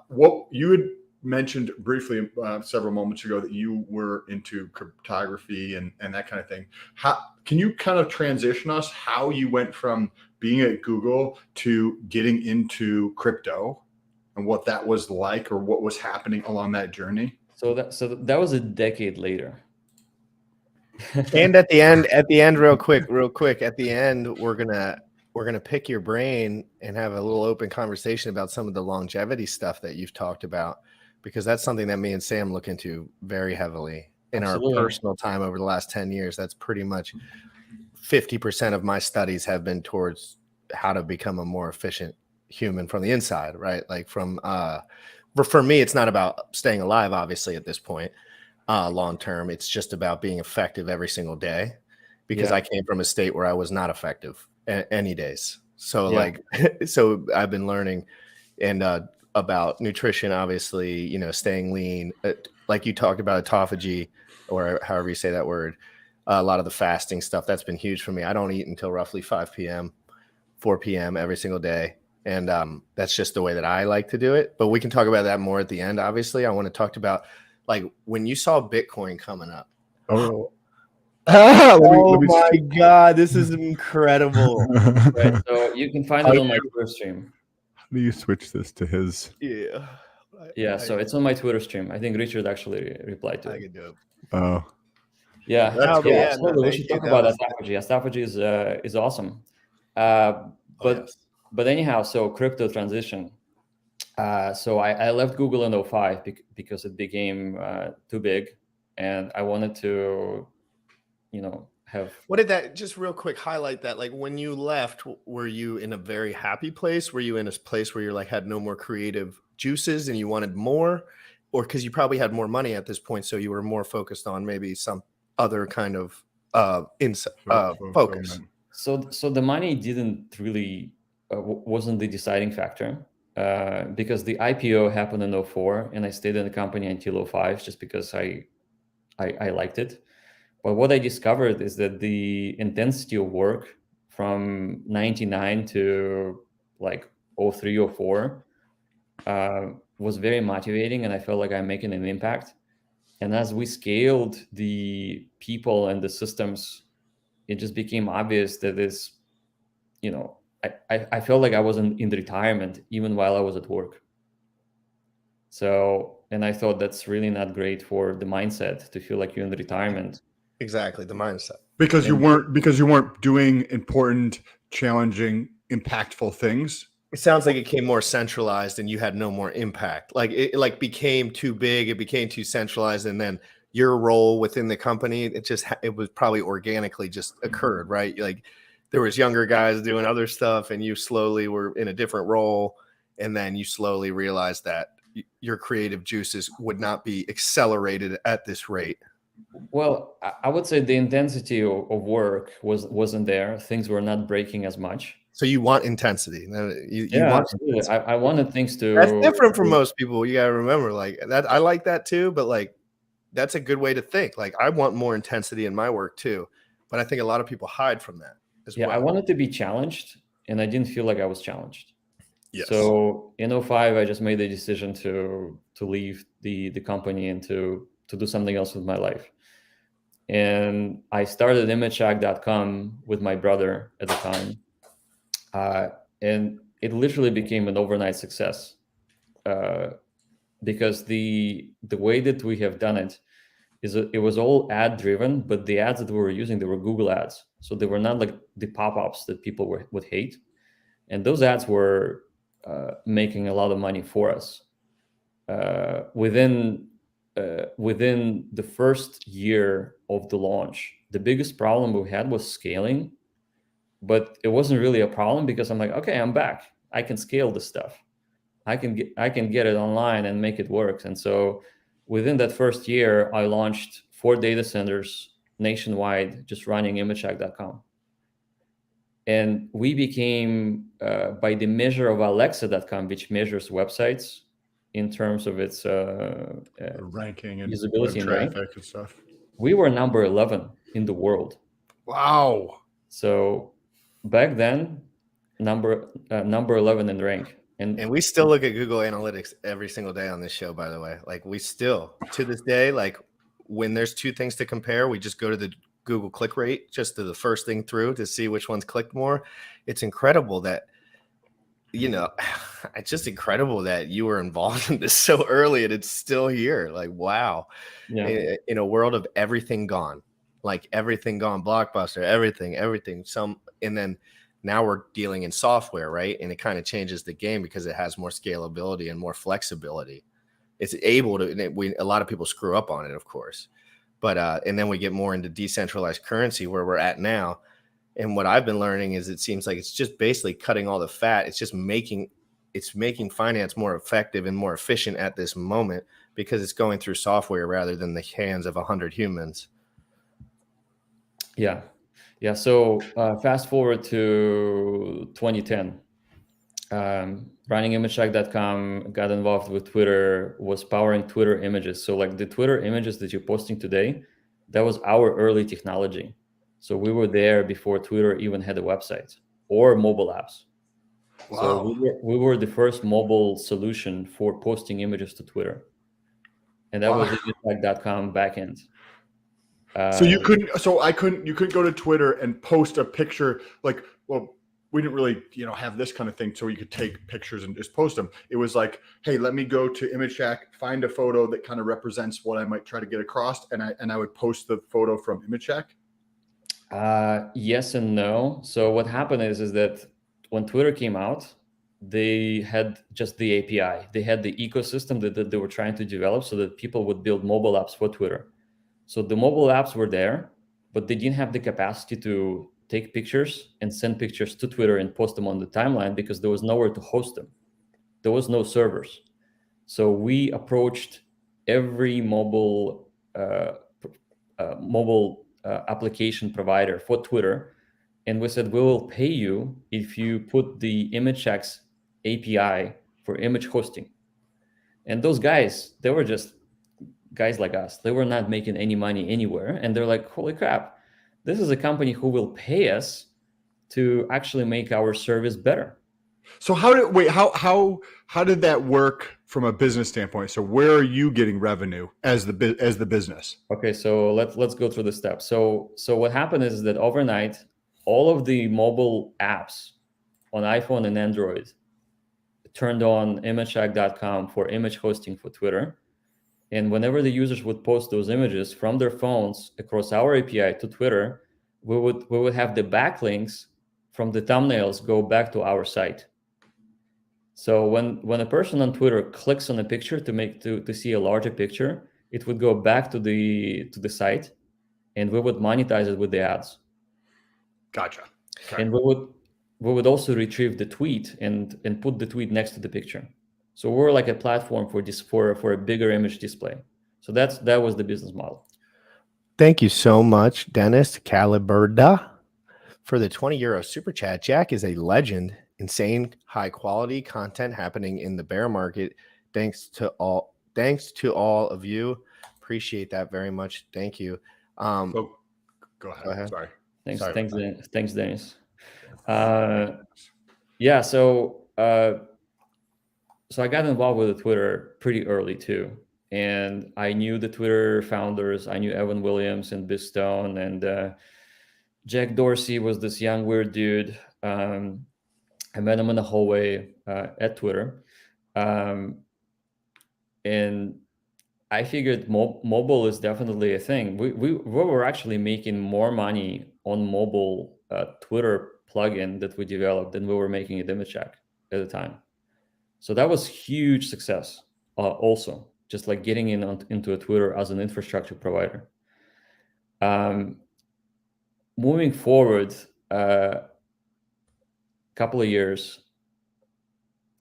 what you had mentioned briefly several moments ago, that you were into cryptography and that kind of thing. How can you kind of transition us how you went from being at Google to getting into crypto, and what that was like, or what was happening along that journey? So that was a decade later. And at the end, real quick, at the end, we're gonna pick your brain and have a little open conversation about some of the longevity stuff that you've talked about, because that's something that me and Sam look into very heavily in Absolutely. our personal time over the last 10 years. That's pretty much 50% of my studies have been towards how to become a more efficient human from the inside, right? Like for me, it's not about staying alive, obviously, at this point. Long term, it's just about being effective every single day, because I came from a state where I was not effective any days. So so I've been learning and about nutrition, obviously, staying lean, like you talked about autophagy, or however you say that word. A lot of the fasting stuff, that's been huge for me. I don't eat until roughly 5 p.m., 4 p.m. every single day. And that's just the way that I like to do it. But we can talk about that more at the end. Obviously, I want to talk about like when you saw Bitcoin coming up. Oh, my God, this is incredible. Right, so you can find it on my Twitter stream. How do you switch this to his? Yeah, so it's on my Twitter stream. I think Richard actually replied to it. I can do it. Oh, Yeah, That's cool. yeah. So we should talk about autophagy. Autophagy is awesome. But anyhow, so crypto transition. So I left Google in 2005 because it became too big, and I wanted to, have. What did that, just real quick, highlight that? Like when you left, were you in a very happy place? Were you in a place where you're like had no more creative juices and you wanted more, or because you probably had more money at this point, so you were more focused on maybe some other kind of focus? So the money didn't really wasn't the deciding factor. because the IPO happened in 04, and I stayed in the company until 05 just because I liked it. But what I discovered is that the intensity of work from 99 to like 03 or 04 was very motivating, and I felt like I'm making an impact. And as we scaled the people and the systems, it just became obvious that this, I felt like I was in retirement even while I was at work. So, and I thought that's really not great for the mindset to feel like you're in retirement. Exactly, the mindset. Because you weren't doing important, challenging, impactful things. It sounds like it became more centralized and you had no more impact. Like it became too big, it became too centralized, and then your role within the company, it was probably organically just occurred, right? Like there was younger guys doing other stuff and you slowly were in a different role, and then you slowly realized that your creative juices would not be accelerated at this rate. Well, I would say the intensity of work wasn't there. Things were not breaking as much. So you want intensity. You Yeah, want absolutely. intensity. I wanted things to. That's different from most people. You gotta remember, like that. I like that too, but like that's a good way to think. Like I want more intensity in my work too, but I think a lot of people hide from that as well. I wanted to be challenged, and I didn't feel like I was challenged. Yes. So in 05, I just made the decision to leave the company and to do something else with my life. And I started imagehack.com with my brother at the time. And it literally became an overnight success because the way that we have done it is it was all ad driven, but the ads that we were using, they were Google ads. So they were not like the pop-ups that people would hate. And those ads were making a lot of money for us. Within the first year of the launch, the biggest problem we had was scaling, but it wasn't really a problem because I'm like, okay, I'm back. I can scale this stuff. I can get it online and make it work. And so within that first year, I launched 4 data centers nationwide, just running imagehack.com. And we became, by the measure of Alexa.com, which measures websites in terms of its ranking and usability and traffic and stuff, we were number 11 in the world. Wow. So back then, number 11 in the rank. And we still look at Google Analytics every single day on this show, by the way. Like we still, to this day, like when there's two things to compare, we just go to the Google click rate, just to the first thing through to see which one's clicked more. It's incredible that, it's just incredible that you were involved in this so early and it's still here. Like, wow. Yeah. In a world of everything gone, Blockbuster, everything, and then now we're dealing in software, right? And it kind of changes the game because it has more scalability and more flexibility. It's able to, and a lot of people screw up on it, of course. But, and then we get more into decentralized currency where we're at now. And what I've been learning is it seems like it's just basically cutting all the fat. It's just making finance more effective and more efficient at this moment because it's going through software rather than the hands of 100 humans. Yeah. Yeah. So fast forward to 2010, running imagehack.com, got involved with Twitter, was powering Twitter images. So like the Twitter images that you're posting today, that was our early technology. So we were there before Twitter even had a website or mobile apps. Wow. So we were the first mobile solution for posting images to Twitter. And that was imagehack.com backend. So you couldn't go to Twitter and post a picture like, well, we didn't really, have this kind of thing. So you could take pictures and just post them. It was like, hey, let me go to ImageHack, find a photo that kind of represents what I might try to get across. And I would post the photo from ImageHack. Yes and no. So what happened is that when Twitter came out, they had just the API. They had the ecosystem that they were trying to develop so that people would build mobile apps for Twitter. So the mobile apps were there, but they didn't have the capacity to take pictures and send pictures to Twitter and post them on the timeline because there was nowhere to host them. There was no servers. So we approached every mobile application provider for Twitter, and we said, we will pay you if you put the ImageHack's API for image hosting. And those guys, they were just guys like us. They were not making any money anywhere. And they're like, holy crap, this is a company who will pay us to actually make our service better. So how did that work from a business standpoint? So where are you getting revenue as the business? Okay, so let's go through the steps. So what happened is that overnight, all of the mobile apps on iPhone and Android turned on imagecheck.com for image hosting for Twitter. And whenever the users would post those images from their phones across our API to Twitter, we would have the backlinks from the thumbnails go back to our site. So when a person on Twitter clicks on a picture to see a larger picture, it would go back to the site, and we would monetize it with the ads. Gotcha. Okay. And we would also retrieve the tweet and put the tweet next to the picture. So we're like a platform for a bigger image display. So that was the business model. Thank you so much, Dennis Caliberda, for the 20 euro super chat. Jack is a legend. Insane high quality content happening in the bear market. Thanks to all of you. Appreciate that very much. Thank you. Go ahead. Sorry. Thanks, Dennis. Yeah. So I got involved with Twitter pretty early too, and I knew the Twitter founders. I knew Evan Williams and Bistone, and Jack Dorsey was this young weird dude. I met him in the hallway at Twitter, and I figured mobile is definitely a thing. We were actually making more money on mobile Twitter plugin that we developed than we were making at ImageCheck at the time. So that was huge success. Also, just like getting into a Twitter as an infrastructure provider. Moving forward, couple of years,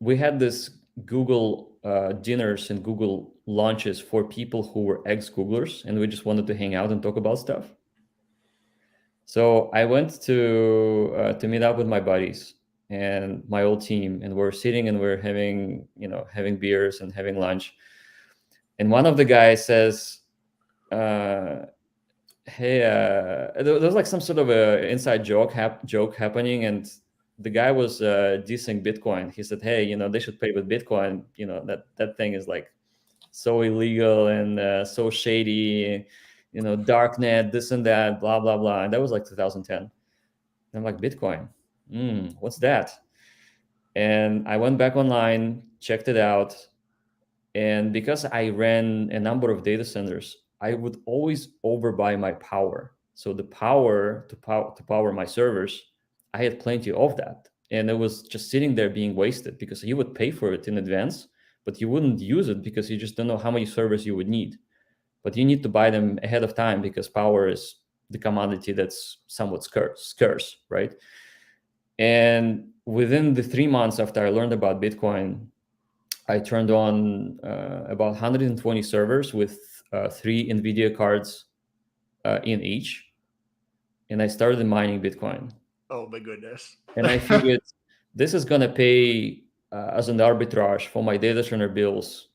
we had this Google dinners and Google launches for people who were ex-Googlers, and we just wanted to hang out and talk about stuff. So I went to meet up with my buddies and my old team, and we're sitting and we're having beers and having lunch. And one of the guys says, hey, there was like some sort of a inside joke happening, and the guy was dissing Bitcoin. He said, hey, they should pay with Bitcoin. That thing is like so illegal and so shady, darknet, this and that, blah, blah, blah. And that was like 2010. And I'm like, Bitcoin, what's that? And I went back online, checked it out. And because I ran a number of data centers, I would always overbuy my power. So the power to power my servers, I had plenty of that. And it was just sitting there being wasted because you would pay for it in advance, but you wouldn't use it because you just don't know how many servers you would need. But you need to buy them ahead of time because power is the commodity that's somewhat scarce, right? And within the 3 months after I learned about Bitcoin, I turned on about 120 servers with 3 NVIDIA cards in each. And I started mining Bitcoin. Oh my goodness. And I figured this is going to pay as an arbitrage for my data center bills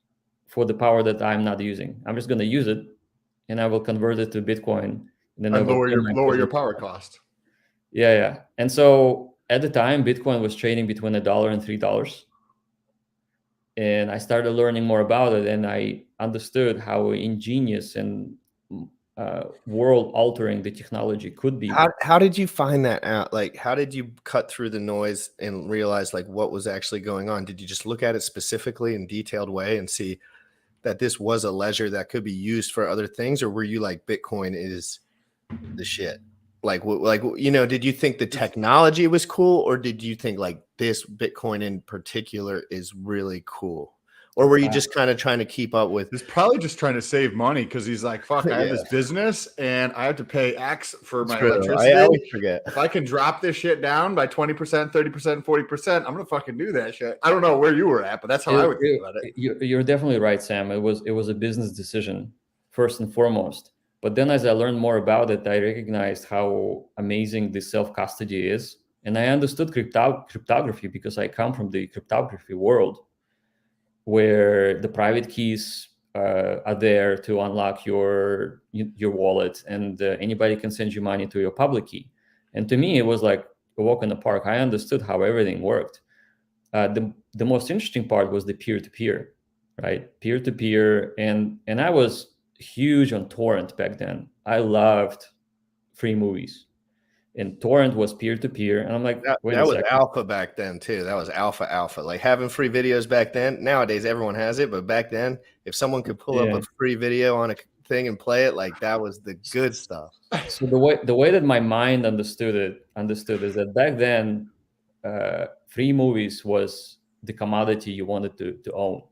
for the power that I'm not using. I'm just going to use it and I will convert it to Bitcoin. And then lower your power cost. Yeah. And so at the time, Bitcoin was trading between $1 and $3. And I started learning more about it, and I understood how ingenious and world-altering the technology could be. How did you find that out? Like, how did you cut through the noise and realize like what was actually going on? Did you just look at it specifically in detailed way and see that this was a ledger that could be used for other things, or were you like Bitcoin is the shit? Did you think the technology was cool, or did you think like this Bitcoin in particular is really cool? Or were you just kind of trying to keep up with? He's probably just trying to save money because he's like, fuck, I have this business and I have to pay X for my electricity. I always forget. If I can drop this shit down by 20%, 30%, 40%, I'm going to fucking do that shit. I don't know where you were at, but that's how I would think about it. You're definitely right, Sam. It was a business decision first and foremost. But then as I learned more about it, I recognized how amazing the self-custody is. And I understood cryptography because I come from the cryptography world. where the private keys are there to unlock your wallet, and anybody can send you money to your public key. And to me, it was like a walk in the park. I understood how everything worked. The most interesting part was the peer-to-peer, right? Peer-to-peer, and I was huge on torrent back then. I loved free movies, and torrent was peer-to-peer, and I'm like, wait that a was second. alpha back then too. That was alpha. Like having free videos back then. Nowadays everyone has it, but back then, if someone could pull up Yeah. a free video on a thing and play it, like that was the good stuff. So the way that my mind understood is that back then, free movies was the commodity you wanted to own.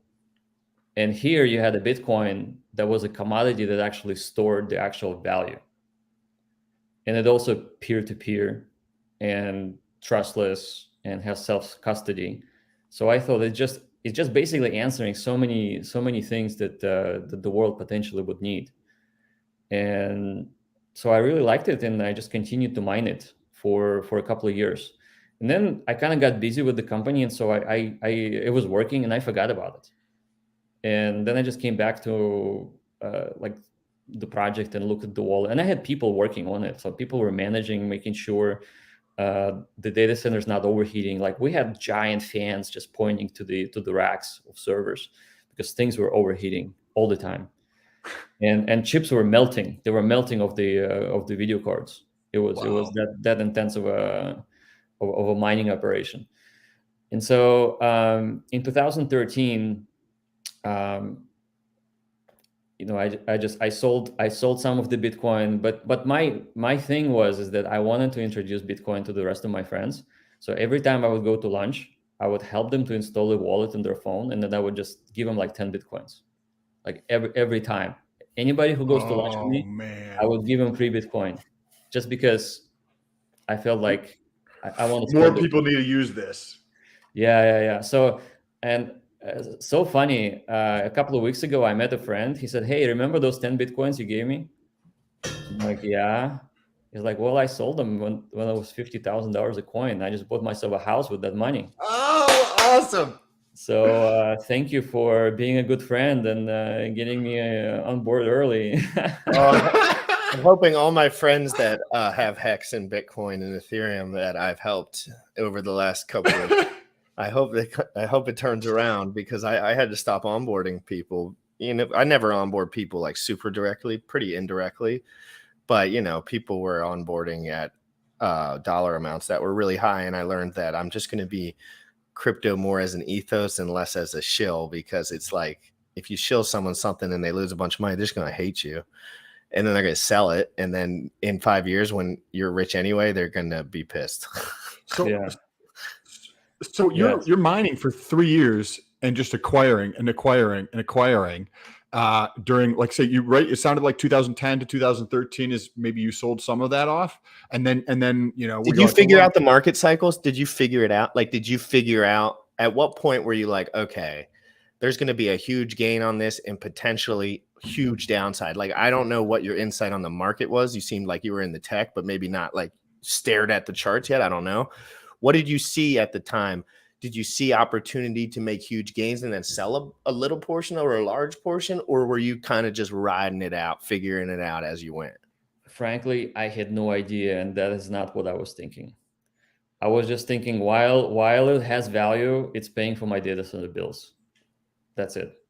And here you had a Bitcoin that was a commodity that actually stored the actual value. And it also peer-to-peer and trustless and has self-custody. So I thought it's just basically answering so many things that the world potentially would need. And so I really liked it, and I just continued to mine it for a couple of years. And then I kind of got busy with the company, and so I it was working, and I forgot about it. And then I just came back to like the project and looked at the wallet, and I had people working on it. So people were managing, making sure the data center is not overheating. Like we had giant fans just pointing to the racks of servers because things were overheating all the time. And chips were melting. They were melting of the video cards. It was that intense of a mining operation. And so in 2013, I sold some of the Bitcoin, but my thing is that I wanted to introduce Bitcoin to the rest of my friends. So every time I would go to lunch, I would help them to install a wallet on their phone, and then I would just give them like 10 Bitcoins. Like every time, anybody who goes to lunch with me, I would give them free Bitcoin, just because I felt like I want to. More people need to use this. Yeah. So so funny. A couple of weeks ago, I met a friend. He said, "Hey, remember those 10 Bitcoins you gave me?" I'm like, "Yeah." He's like, "Well, I sold them when it was $50,000 a coin. I just bought myself a house with that money." Oh, awesome. So thank you for being a good friend and getting me on board early. I'm hoping all my friends that have Hex and Bitcoin and Ethereum that I've helped over the last couple of I hope it turns around, because I had to stop onboarding people. I never onboard people like super directly, pretty indirectly, but people were onboarding at dollar amounts that were really high, and I learned that I'm just going to be crypto more as an ethos and less as a shill, because it's like if you shill someone something and they lose a bunch of money, they're just going to hate you, and then they're going to sell it, and then in 5 years when you're rich anyway, they're going to be pissed. So, yeah. So you're mining for 3 years and just acquiring during, like, say it sounded like 2010 to 2013 is maybe you sold some of that off, and then did you figure out the market cycles? Did you figure it out? Like, did you figure out at what point were you like, okay, there's going to be a huge gain on this and potentially huge downside? Like, I don't know what your insight on the market was. You seemed like you were in the tech, but maybe not like stared at the charts yet. I don't know. What did you see at the time? Did you see opportunity to make huge gains and then sell a little portion or a large portion? Or were you kind of just riding it out, figuring it out as you went? Frankly, I had no idea. And that is not what I was thinking. I was just thinking while it has value, it's paying for my data center bills. That's it.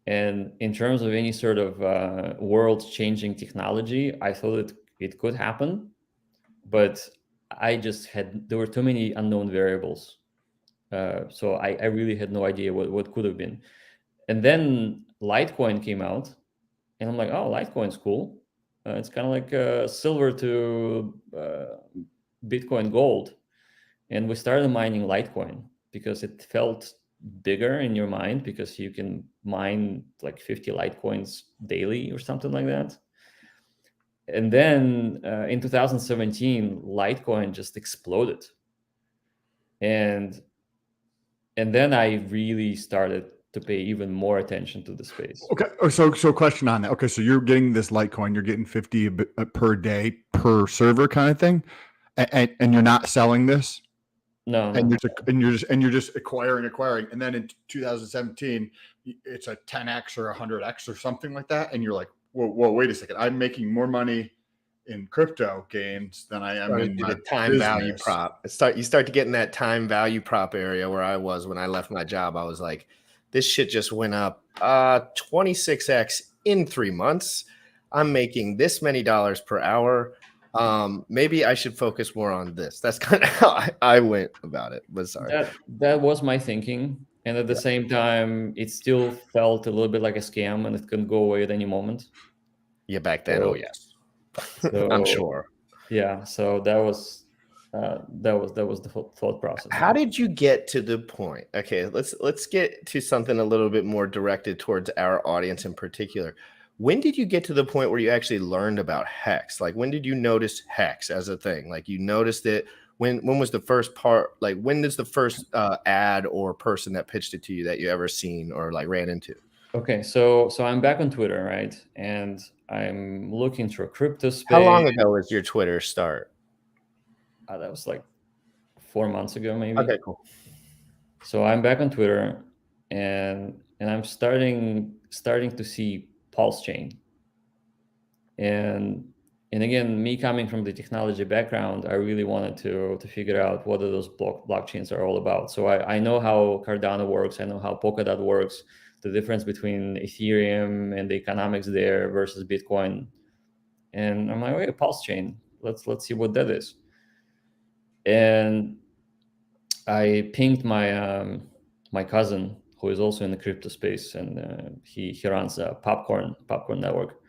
And in terms of any sort of world-changing technology, I thought it could happen. But there were too many unknown variables. So I really had no idea what could have been. And then Litecoin came out, and I'm like, oh, Litecoin's cool. It's kind of like silver to Bitcoin gold. And we started mining Litecoin because it felt bigger in your mind, because you can mine like 50 Litecoins daily or something like that. And then in 2017, Litecoin just exploded. And then I really started to pay even more attention to the space. Okay. So question on that. Okay. So you're getting this Litecoin, you're getting 50 per day per server kind of thing. And you're not selling this? No, and no. you're just acquiring, and then in 2017, it's a 10x or 100x or something like that, and you're like, whoa, wait a second, I'm making more money in crypto gains than I am in my the time value business. prop. You start to get in that time value prop area where I was when I left my job. I was like, this shit just went up 26x in 3 months. I'm making this many dollars per hour. Maybe I should focus more on this. That's kind of how I went about it. But sorry. That was my thinking. And at the same time, it still felt a little bit like a scam, and it can go away at any moment. Yeah, back then. So- Oh yes. So, I'm sure. Yeah. So that was the thought process. How did you get to the point? Okay, let's get to something a little bit more directed towards our audience in particular. When did you get to the point where you actually learned about Hex? Like, when did you notice Hex as a thing? Like, you noticed it. When was the first part? Like, when is the first ad or person that pitched it to you that you ever seen or like ran into? Okay, so I'm back on Twitter, right? And I'm looking through crypto space. How long ago was your Twitter start? That was like 4 months ago, maybe. Okay, cool. So I'm back on Twitter, and I'm starting to see Pulse Chain. And again, me coming from the technology background, I really wanted to figure out what are those blockchains are all about. So I know how Cardano works. I know how Polkadot works. The difference between Ethereum and the economics there versus Bitcoin. And I'm like, wait, Pulse Chain. Let's see what that is. And I pinged my my cousin, who is also in the crypto space, and he runs a popcorn network.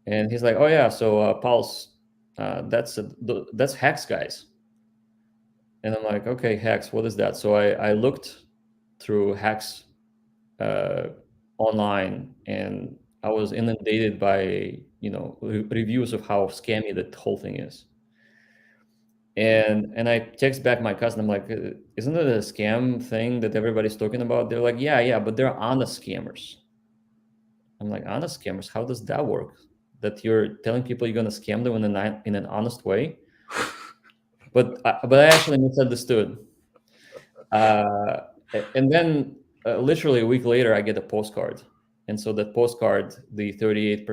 And he's like, oh yeah, so Pulse, that's Hex, guys. And I'm like, okay, Hex, what is that? So I looked through Hex online, and I was inundated by reviews of how scammy that whole thing is. And I text back my cousin. I'm like, isn't it a scam thing that everybody's talking about? They're like, yeah, but they're honest scammers. I'm like, honest scammers? How does that work? That you're telling people you're going to scam them in an honest way? But I actually misunderstood. And then literally a week later, I get a postcard. And so that postcard, the 38%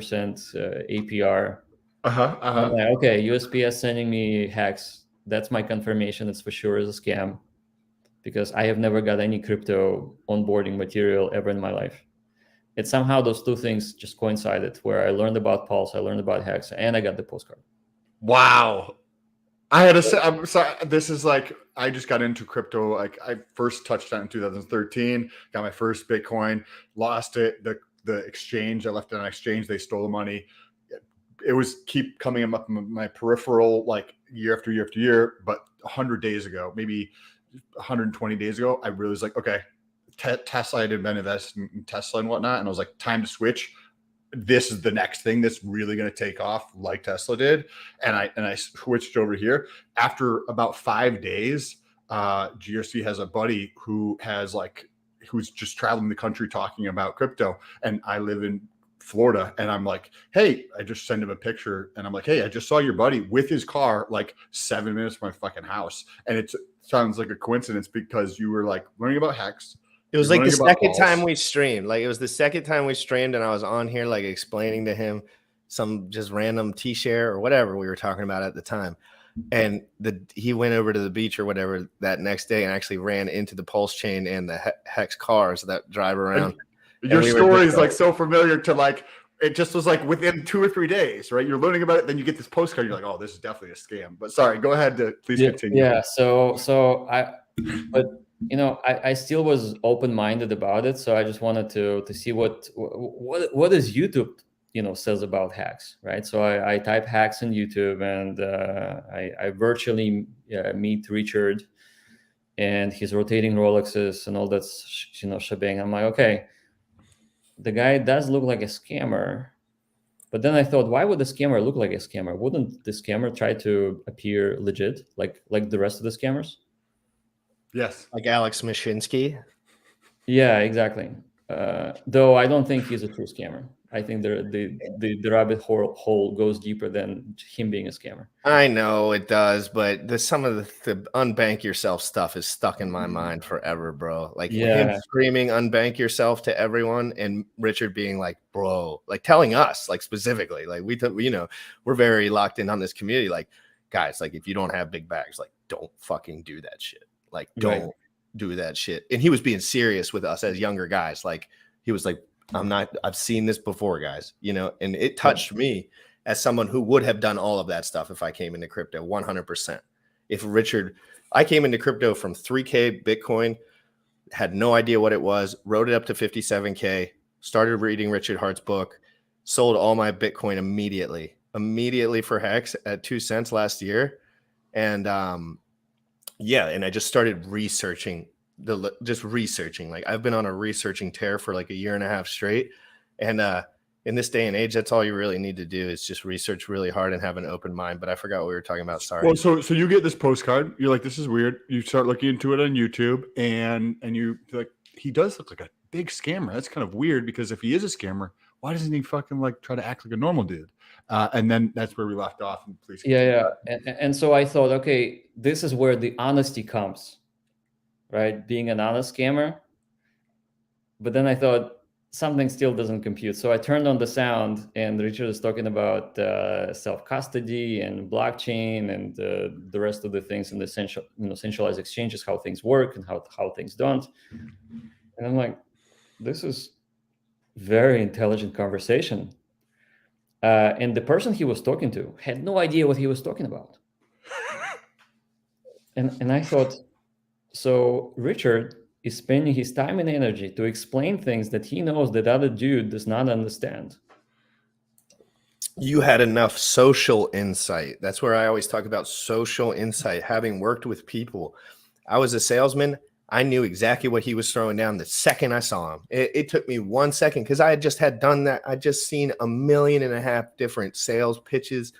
APR. I'm like, okay, USPS sending me Hex. That's my confirmation. It's for sure is a scam, because I have never got any crypto onboarding material ever in my life. It's somehow those two things just coincided, where I learned about Pulse, I learned about Hex, and I got the postcard. Wow. I had to say, I'm sorry. This is like, I just got into crypto. Like, I first touched on in 2013, got my first Bitcoin, lost it. The exchange, I left it on exchange. They stole the money. It was keep coming up in my peripheral, like year after year after year. But 100 days ago, maybe 120 days ago, I really was like, okay, Tesla, I had been investing in Tesla and whatnot. And I was like, time to switch. This is the next thing that's really going to take off, like Tesla did. And I switched over here. After about 5 days, GRC has a buddy who's just traveling the country talking about crypto. And I live in Florida, and I'm like, hey, I just send him a picture, and I'm like, hey, I just saw your buddy with his car like 7 minutes from my fucking house. And it sounds like a coincidence, because you were like learning about Hex. It was like the second time we streamed. Like, it was the second time we streamed, and I was on here like explaining to him some just random T-share or whatever we were talking about at the time. And he went over to the beach or whatever that next day and actually ran into the Pulse Chain and the Hex cars that drive around. Your story is like so familiar to like, it just was like within 2 or 3 days, right? You're learning about it, then you get this postcard. You're like, oh, this is definitely a scam. But sorry, go ahead. Please continue. Yeah. I still was open-minded about it. So I just wanted to see what does YouTube, says about Hex, right? So I type Hex in YouTube, and I virtually meet Richard and his rotating Rolexes and all that, shebang. I'm like, okay, the guy does look like a scammer. But then I thought, why would the scammer look like a scammer? Wouldn't the scammer try to appear legit, like the rest of the scammers? Yes. Like Alex Mashinsky. Yeah, exactly. Though I don't think he's a true scammer. I think the rabbit hole goes deeper than him being a scammer. I know it does, but some of the unbank yourself stuff is stuck in my mind forever, bro. Like him screaming "unbank yourself" to everyone, and Richard being like, "Bro," like telling us, like specifically, like we're very locked in on this community. Like, guys, like if you don't have big bags, like don't fucking do that shit. Like, don't do that shit. And he was being serious with us as younger guys. Like he was like, I've seen this before, guys, and it touched me as someone who would have done all of that stuff if I came into crypto 100%. I came into crypto from 3K Bitcoin, had no idea what it was, wrote it up to 57K, started reading Richard Hart's book, sold all my Bitcoin immediately for Hex at 2 cents last year. And and I just started researching. Like I've been on a researching tear for like a year and a half straight. And in this day and age, that's all you really need to do is just research really hard and have an open mind. But I forgot what we were talking about. Sorry. Well, so you get this postcard. You're like, this is weird. You start looking into it on YouTube, and you like, he does look like a big scammer. That's kind of weird because if he is a scammer, why doesn't he fucking like try to act like a normal dude? And then that's where we left off. And please. And so I thought, okay, this is where the honesty comes, right? Being an honest scammer. But then I thought something still doesn't compute. So I turned on the sound, and Richard is talking about self-custody and blockchain and the rest of the things in the centralized exchanges, how things work and how things don't. And I'm like, this is very intelligent conversation. And the person he was talking to had no idea what he was talking about. And I thought, so Richard is spending his time and energy to explain things that he knows that other dude does not understand. You had enough social insight. That's where I always talk about social insight. Having worked with people, I was a salesman. I knew exactly what he was throwing down the second I saw him. It took me 1 second because I had done that. I just seen 1.5 million different sales pitches.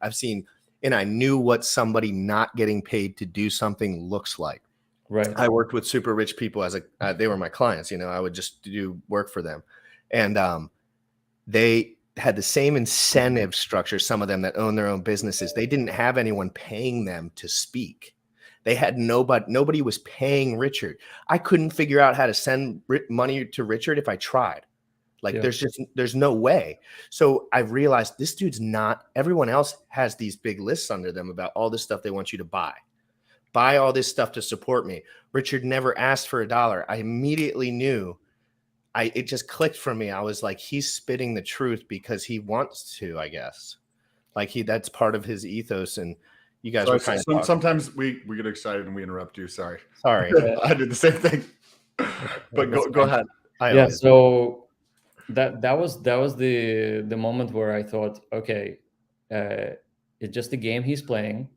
I've seen, and I knew what somebody not getting paid to do something looks like. Right. I worked with super rich people they were my clients. I would just do work for them, and they had the same incentive structure. Some of them that own their own businesses, they didn't have anyone paying them to speak. They had nobody was paying Richard. I couldn't figure out how to send money to Richard if I tried. Like there's no way. So I realized this dude's not, everyone else has these big lists under them about all this stuff they want you to buy all this stuff to support me. Richard never asked for $1. I immediately knew, it just clicked for me. I was like, he's spitting the truth because he wants to, I guess. Like that's part of his ethos. And you guys were kind of sometimes we get excited and we interrupt you. Sorry. I did the same thing. But go ahead. So that was the moment where I thought, okay, it's just a game he's playing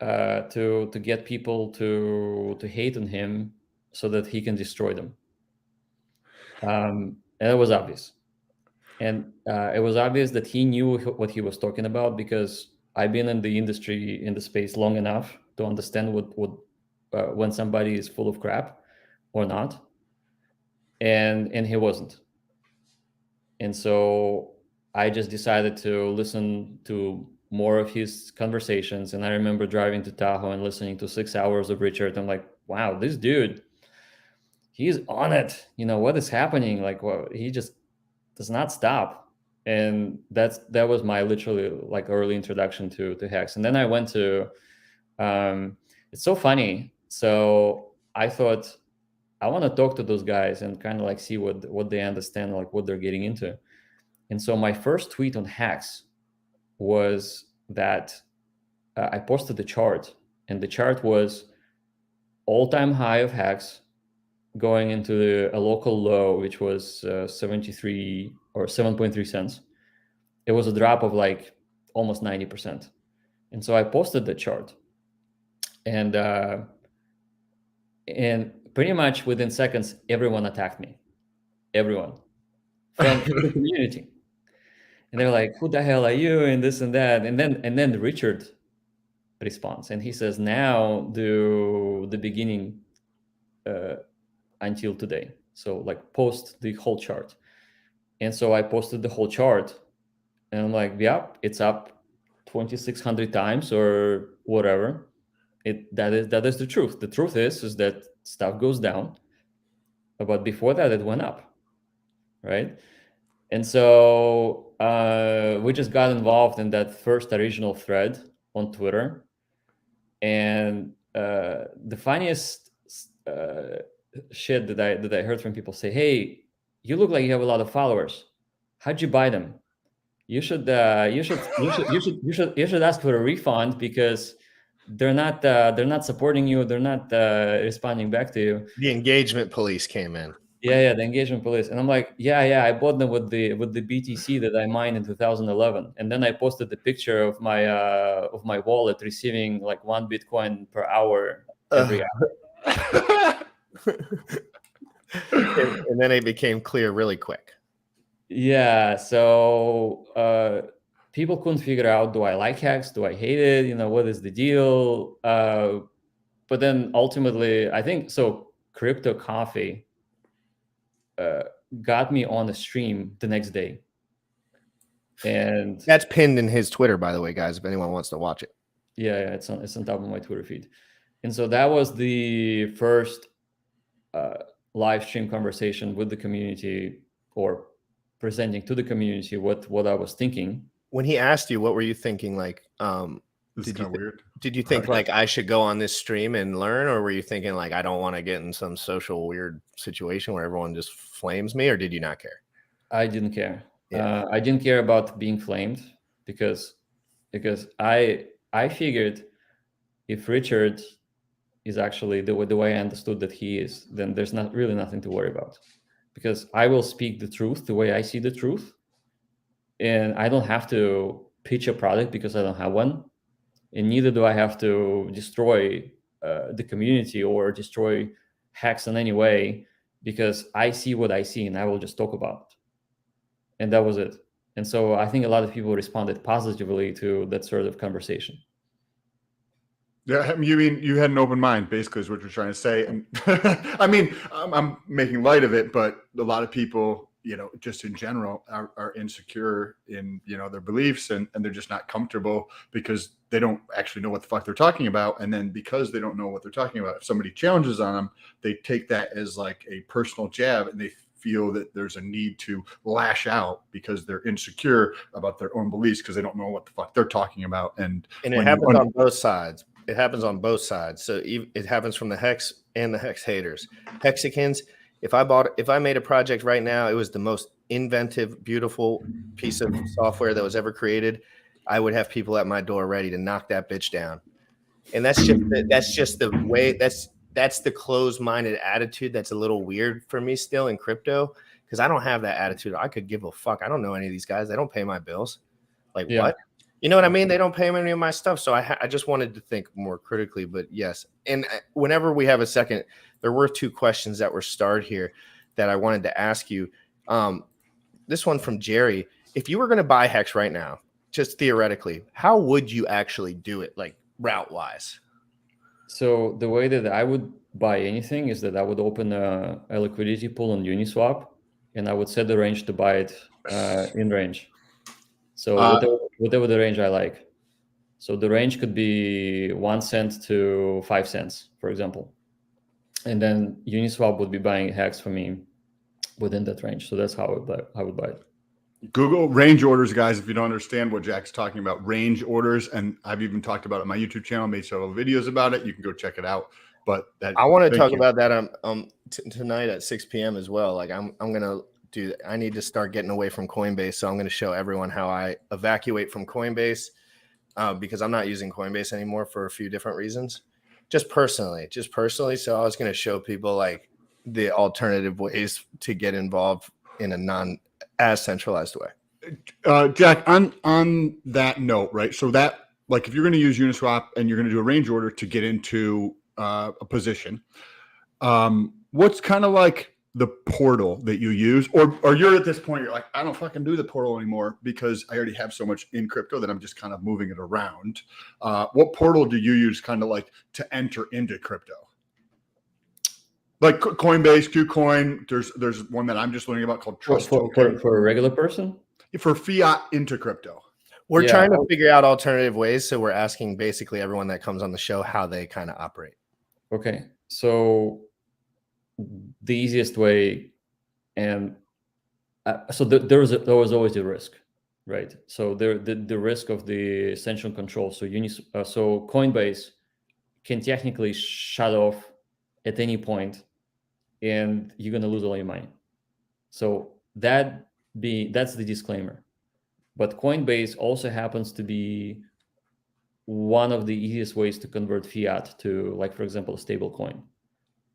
to get people to hate on him so that he can destroy them. And it was obvious. And it was obvious that he knew what he was talking about because I've been in the industry, in the space long enough to understand what when somebody is full of crap or not. And he wasn't. And so I just decided to listen to more of his conversations. And I remember driving to Tahoe and listening to 6 hours of Richard. I'm like, wow, this dude, he's on it. What is happening? Like, well, he just does not stop. And that was my literally like early introduction to Hex. And then I went to, it's so funny. So I thought, I want to talk to those guys and kind of like see what they understand, like what they're getting into. And so my first tweet on Hex was that I posted the chart, and the chart was all-time high of Hex going into a local low, which was 73 or 7.3 cents. It was a drop of like almost 90%. And so I posted the chart, and pretty much within seconds, everyone attacked me. Everyone from the community. And they're like, who the hell are you? And this and that. And then Richard responds, and he says, now do the beginning until today. So like post the whole chart. And so I posted the whole chart, and I'm like, yeah, it's up 2,600 times or whatever. That is the truth. The truth is that stuff goes down, but before that it went up, right? And so we just got involved in that first original thread on Twitter. And the funniest shit that I heard from people say, "Hey, you look like you have a lot of followers. How'd you buy them? You should ask for a refund because they're not supporting you. They're not responding back to you." The engagement police came in. Yeah, the engagement police. And I'm like, yeah, I bought them with the BTC that I mined in 2011, and then I posted the picture of my wallet receiving like 1 Bitcoin per hour every hour. And then it became clear really quick. Yeah, so people couldn't figure out, do I like Hex? Do I hate it? You know, what is the deal? But then ultimately, I think so. Crypto Coffee got me on the stream the next day, and that's pinned in his Twitter, by the way, guys. If anyone wants to watch it, yeah, it's on top of my Twitter feed. And so that was the first live stream conversation with the community, or presenting to the community what I was thinking. When he asked you, what were you thinking? Like, did you think like I should go on this stream and learn, or were you thinking like I don't want to get in some social weird situation where everyone just flames me, or did you not care? I didn't care. Yeah. I didn't care about being flamed because I figured if Richard is actually the way I understood that he is, then there's not really nothing to worry about, because I will speak the truth the way I see the truth, and I don't have to pitch a product because I don't have one. And neither do I have to destroy the community or destroy Hex in any way, because I see what I see and I will just talk about it. And that was it. And so I think a lot of people responded positively to that sort of conversation. Yeah, you mean you had an open mind, basically, is what you're trying to say. And I mean, I'm making light of it, but a lot of people, you know, just in general, are insecure in, you know, their beliefs, and they're just not comfortable because they don't actually know what the fuck they're talking about. And then because they don't know what they're talking about, if somebody challenges on them, they take that as like a personal jab, and they feel that there's a need to lash out because they're insecure about their own beliefs because they don't know what the fuck they're talking about. And it happens on both sides. It happens on both sides. So it happens from the Hex and the Hex haters. Hexicans, if I made a project right now, it was the most inventive, beautiful piece of software that was ever created, I would have people at my door ready to knock that bitch down. And that's just the way, that's the closed-minded attitude that's a little weird for me still in crypto, because I don't have that attitude. I could give a fuck. I don't know any of these guys. They don't pay my bills. Like, what? You know what I mean? They don't pay any of my stuff. So I just wanted to think more critically, but yes. And whenever we have a second, there were 2 questions that were starred here that I wanted to ask you. This one from Jerry. If you were going to buy Hex right now, just theoretically, how would you actually do it, like route-wise? So the way that I would buy anything is that I would open a liquidity pool on Uniswap, and I would set the range to buy it in range. So whatever the range I like. So the range could be 1 cent to 5 cents, for example. And then Uniswap would be buying Hex for me within that range. So that's how I would buy it. Google range orders, guys, if you don't understand what Jack's talking about. Range orders, and I've even talked about it on my YouTube channel, made several videos about it. You can go check it out. But I want to talk about that tonight at 6 p.m. as well. Like I'm gonna do. I need to start getting away from Coinbase, so I'm going to show everyone how I evacuate from Coinbase, because I'm not using Coinbase anymore for a few different reasons. Just personally. So I was going to show people like the alternative ways to get involved in a non as centralized way. Jack, on that note, right? So that, like, if you're going to use Uniswap and you're going to do a range order to get into a position, what's kind of like the portal that you use, or you're at this point, you're like, I don't fucking do the portal anymore because I already have so much in crypto that I'm just kind of moving it around. What portal do you use kind of like to enter into crypto? Like Coinbase, KuCoin. There's one that I'm just learning about called Trust Token for a regular person. for fiat into crypto. We're Yeah. trying to figure out alternative ways, so we're asking basically everyone that comes on the show how they kind of operate. Okay, so the easiest way, and so there was always a risk, right? So the risk of the central control. So so Coinbase can technically shut off at any point, and you're gonna lose all your money. So that's the disclaimer. But Coinbase also happens to be one of the easiest ways to convert fiat to, like, for example, a stable coin.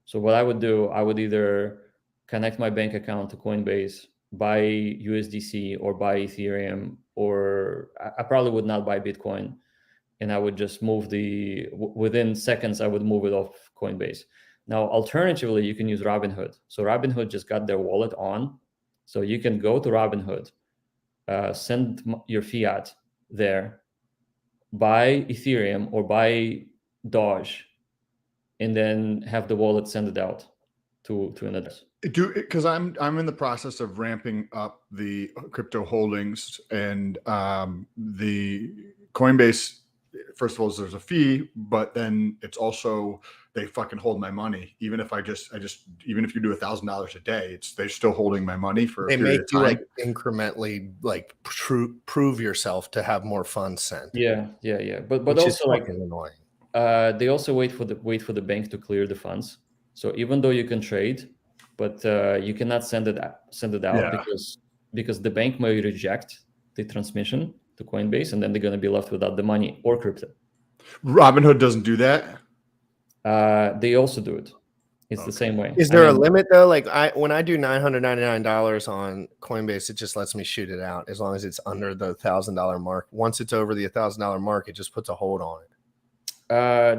So what I would do, I would either connect my bank account to Coinbase, buy USDC or buy Ethereum, or I probably would not buy Bitcoin, and I would just move within seconds, I would move it off Coinbase. Now, alternatively, you can use Robinhood. So Robinhood just got their wallet on. So you can go to Robinhood, send your fiat there, buy Ethereum or buy Doge, and then have the wallet send it out to an address. Because I'm in the process of ramping up the crypto holdings, and the Coinbase. First of all, there's a fee, but then it's also they fucking hold my money. Even if even if you do $1,000 a day, they're still holding my money for. They a period make of you time. like incrementally like prove yourself to have more funds sent. Yeah. But Which also, is like, fucking annoying. they also wait for the bank to clear the funds. So even though you can trade, but you cannot send it out Yeah. because the bank may reject the transmission to Coinbase, and then they're going to be left without the money or crypto. Robinhood doesn't do that. They also do it. It's the same way. Is there a limit though? Like when I do $999 on Coinbase, it just lets me shoot it out as long as it's under the $1,000 mark. Once it's over the $1,000 mark, it just puts a hold on it.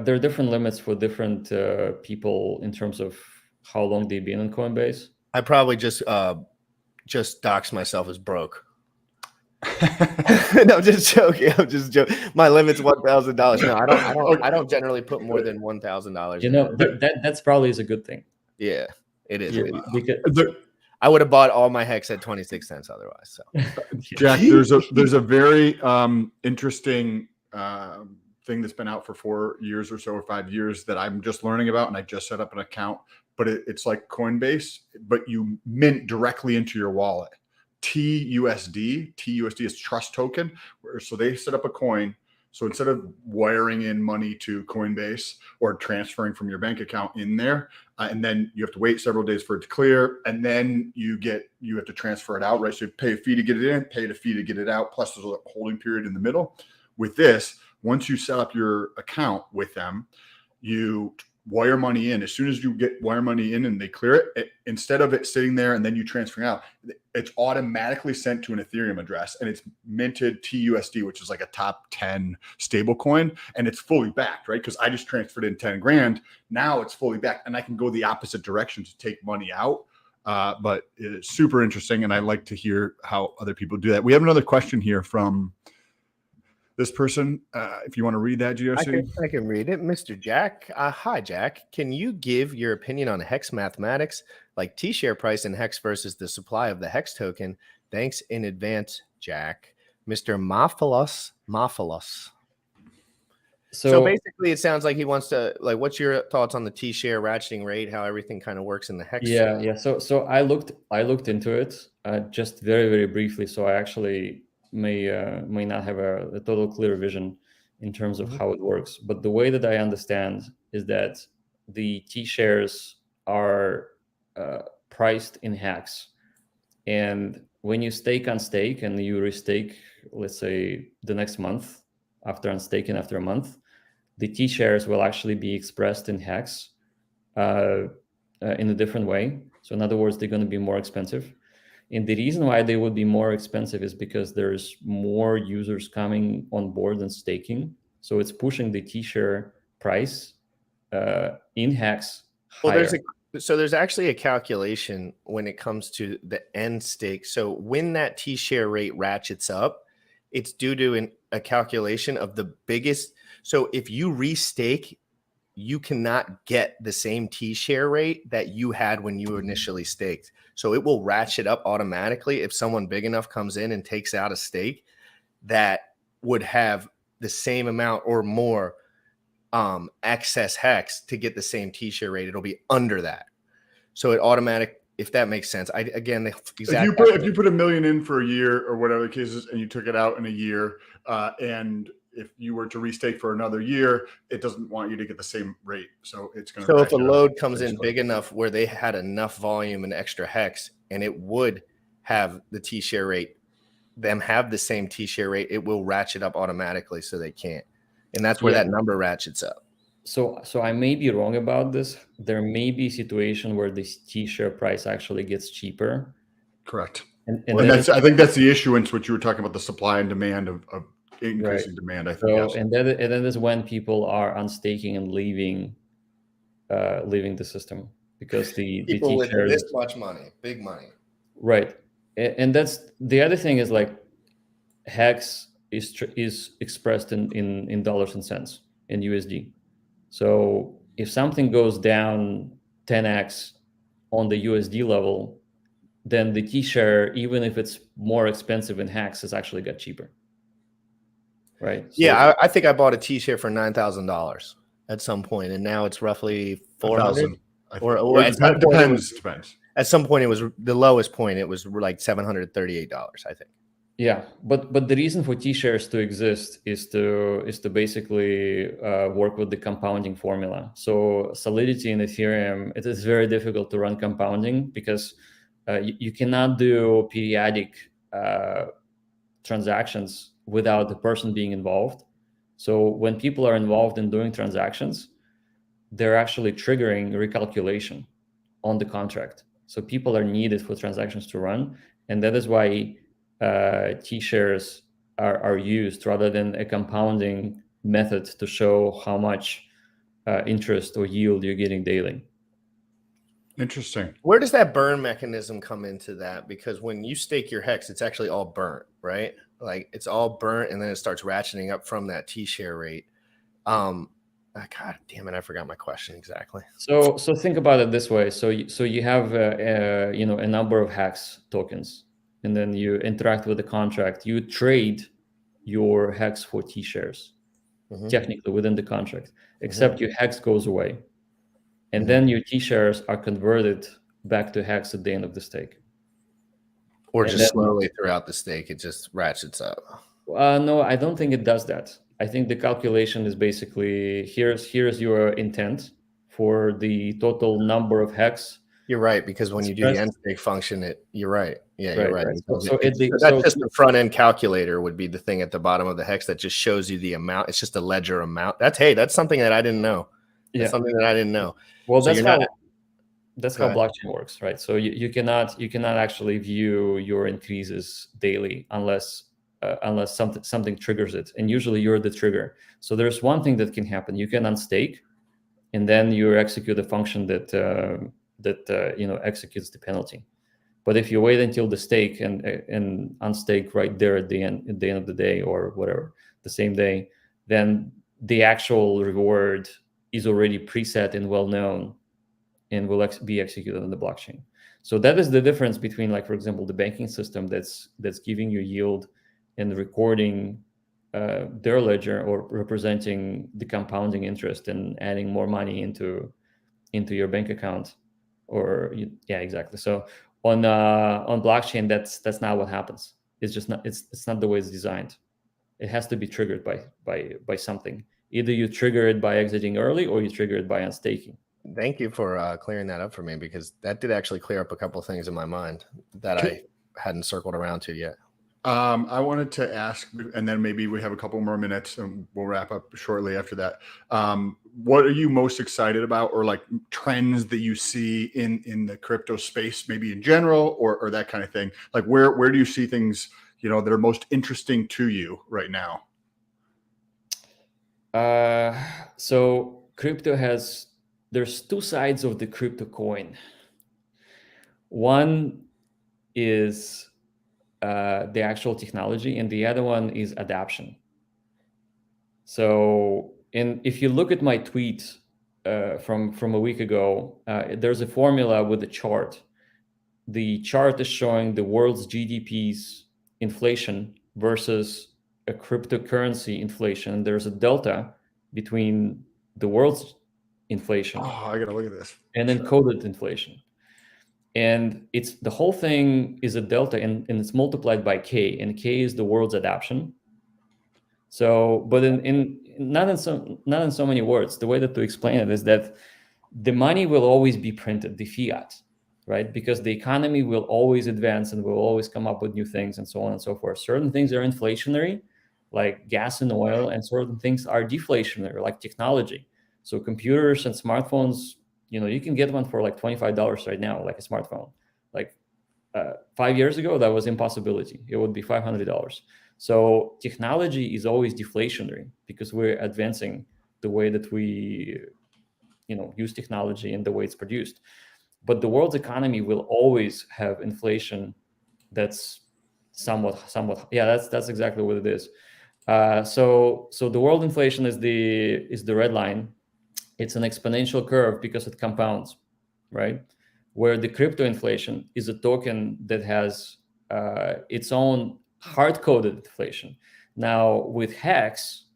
There are different limits for different people in terms of how long they've been on Coinbase. I probably just dox myself as broke. No, I'm just joking. My limit's $1,000. No, I don't generally put more than $1,000. You know, that's probably is a good thing. Yeah, it is. Yeah, because I would have bought all my hex at 26 cents otherwise. So, Jack, there's a very interesting thing that's been out for 4 years or so, or 5 years, that I'm just learning about, and I just set up an account. But it's like Coinbase, but you mint directly into your wallet. TUSD is trust token. So they set up a coin. So instead of wiring in money to Coinbase or transferring from your bank account in there, and then you have to wait several days for it to clear, and then you have to transfer it out, right? So you pay a fee to get it in, pay the fee to get it out, plus there's a holding period in the middle. With this, once you set up your account with them, you wire money in. As soon as you get wire money in and they clear it, instead of it sitting there and then you transferring out, it's automatically sent to an Ethereum address, and it's minted TUSD, which is like a top 10 stable coin, and it's fully backed, right? Because I just transferred in 10 grand. Now it's fully backed, and I can go the opposite direction to take money out. But it's super interesting, and I like to hear how other people do that. We have another question here from this person. If you want to read that, GRC. I can read it. Mr. Jack. Hi, Jack. Can you give your opinion on hex mathematics, like T-share price in hex versus the supply of the hex token? Thanks in advance, Jack. Mr. Mophilos. So basically, it sounds like he wants to, like, what's your thoughts on the T-share ratcheting rate, how everything kind of works in the hex? Yeah. So I looked into it just very, very briefly. So I actually may not have a total clear vision in terms of how it works. But the way that I understand is that the T-shares are priced in hex. And when you stake on stake and you restake, let's say the next month, after unstaking after a month, the T-shares will actually be expressed in hex in a different way. So in other words, they're going to be more expensive. And the reason why they would be more expensive is because there's more users coming on board and staking. So it's pushing the T-share price in hex higher. Well, there's actually a calculation when it comes to the end stake. So when that T-share rate ratchets up, it's due to a calculation of the biggest. So if you restake you cannot get the same T-share rate that you had when you initially staked. So it will ratchet up automatically if someone big enough comes in and takes out a stake that would have the same amount or more excess hex to get the same T-share rate. It'll be under that. So it automatic, if that makes sense. If you put $1 million in for a year or whatever the case is, and you took it out in a year, and if you were to restake for another year, it doesn't want you to get the same rate. So it's going to. So if a load comes in big enough where they had enough volume and extra hex, and it would have the T-share rate, them have the same T-share rate, it will ratchet up automatically, so they can't. And that's where that number ratchets up. So I may be wrong about this. There may be a situation where this T-share price actually gets cheaper. Correct. And I think that's the issuance, which you were talking about, the supply and demand of increasing demand. I think. So, yes. and that is when people are unstaking and leaving the system, because the people with this much money, big money. Right. And that's the other thing is like hex is expressed in dollars and cents in USD. So if something goes down 10x on the USD level, then the T-share, even if it's more expensive in hex, has actually got cheaper. Right. So, yeah, I think I bought a T-share for $9,000 at some point, and now it's roughly $400. Or it depends. At some point, it was the lowest point. It was like $738, I think. Yeah, but the reason for T-shares to exist is to basically work with the compounding formula. So Solidity in Ethereum, it is very difficult to run compounding because you cannot do periodic transactions without the person being involved. So when people are involved in doing transactions, they're actually triggering recalculation on the contract. So people are needed for transactions to run, and that is why T-shares are used rather than a compounding method to show how much interest or yield you're getting daily. Interesting. Where does that burn mechanism come into that? Because when you stake your hex, it's actually all burnt, right? Like it's all burnt, and then it starts ratcheting up from that T-share rate. God damn it, I forgot my question exactly. So think about it this way. So you have a number of hex tokens, and then you interact with the contract. You trade your hex for T-shares, technically within the contract, except your hex goes away. And then your T-shares are converted back to hex at the end of the stake. Or just slowly throughout the stake, it just ratchets up. No, I don't think it does that. I think the calculation is basically, here's your intent for the total number of hex. You're right, because when you do the end stake function, you're right. Yeah, you're right. So that's just the front end calculator would be the thing at the bottom of the hex that just shows you the amount. It's just a ledger amount. That's something that I didn't know. That's something that I didn't know. Well, so that's how blockchain works, right? So you cannot actually view your increases daily unless something triggers it, and usually you're the trigger. So there's one thing that can happen: you can unstake, and then you execute a function that executes the penalty. But if you wait until the stake and unstake right there at the end of the day or whatever, the same day, then the actual reward is already preset and well known, and will be executed on the blockchain. So that is the difference between, like, for example, the banking system that's giving you yield and recording their ledger, or representing the compounding interest and adding more money into your bank account, exactly. So on blockchain, that's not what happens. It's just not. It's not the way it's designed. It has to be triggered by something. Either you trigger it by exiting early, or you trigger it by unstaking. Thank you for clearing that up for me, because that did actually clear up a couple of things in my mind that I hadn't circled around to yet. I wanted to ask, and then maybe we have a couple more minutes and we'll wrap up shortly after that. What are you most excited about, or like trends that you see in the crypto space, maybe in general, or that kind of thing? Like where do you see things, that are most interesting to you right now? So crypto there's two sides of the crypto coin. One is the actual technology, and the other one is adoption. So if you look at my tweet from a week ago. There's a formula with a chart. The chart is showing the world's GDP's inflation versus a cryptocurrency inflation. There's a delta between the world's inflation Oh, I gotta look at this. and encoded inflation. And it's the whole thing is a delta, and it's multiplied by K, and K is the world's adoption. So, but in not in so many words, the way that to explain it is that the money will always be printed, the fiat, right? Because the economy will always advance and will always come up with new things and so on and so forth. Certain things are inflationary, like gas and oil, and certain things are deflationary, like technology. So computers and smartphones, you can get one for like $25 right now, like a smartphone. Like 5 years ago, that was impossibility. It would be $500. So technology is always deflationary because we're advancing the way that we use technology and the way it's produced. But the world's economy will always have inflation that's somewhat that's exactly what it is. So the world inflation is the red line. It's an exponential curve because it compounds, right? Where the crypto inflation is a token that has its own hard-coded inflation. Now with Hex,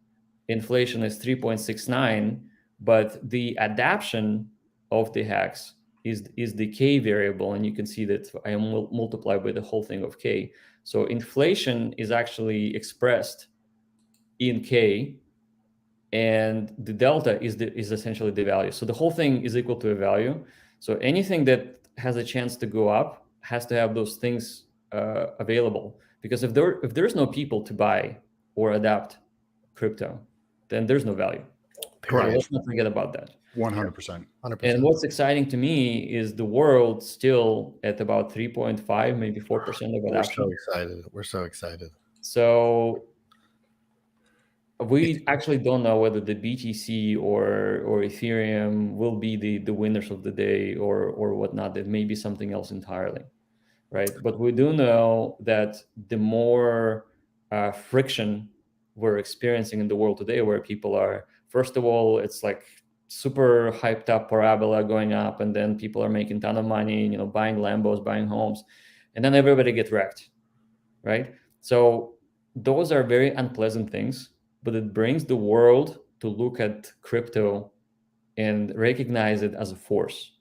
inflation is 3.69, but the adaption of the Hex is the K variable, and you can see that I am multiplied by the whole thing of K. So inflation is actually expressed in K, and the delta is essentially the value. So the whole thing is equal to a value. So anything that has a chance to go up has to have those things available. Because if there's no people to buy or adapt crypto, then there's no value. Correct. Let's not forget about that. 100%. And what's exciting to me is the world still at about 3.5, maybe 4% of adoption. We're so excited. So we actually don't know whether the BTC or Ethereum will be the winners of the day or whatnot. It may be something else entirely, right? But we do know that the more friction we're experiencing in the world today, where people are, first of all, it's like super hyped up parabola going up, and then people are making a ton of money, buying Lambos, buying homes, and then everybody gets wrecked, right? So those are very unpleasant things, but it brings the world to look at crypto and recognize it as a force,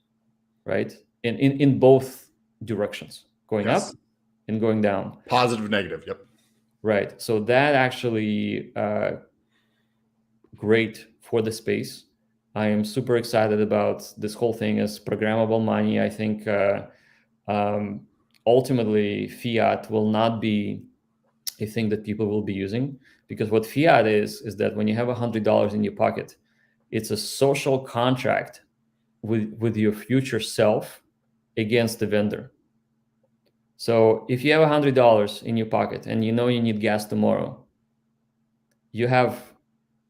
right? In both directions, going up and going down. Positive, negative, yep. Right. So that actually great for the space. I am super excited about this whole thing as programmable money. I think ultimately fiat will not be a thing that people will be using, because what fiat is that when you have $100 in your pocket, it's a social contract with your future self against the vendor. So if you have $100 in your pocket and you need gas tomorrow, you have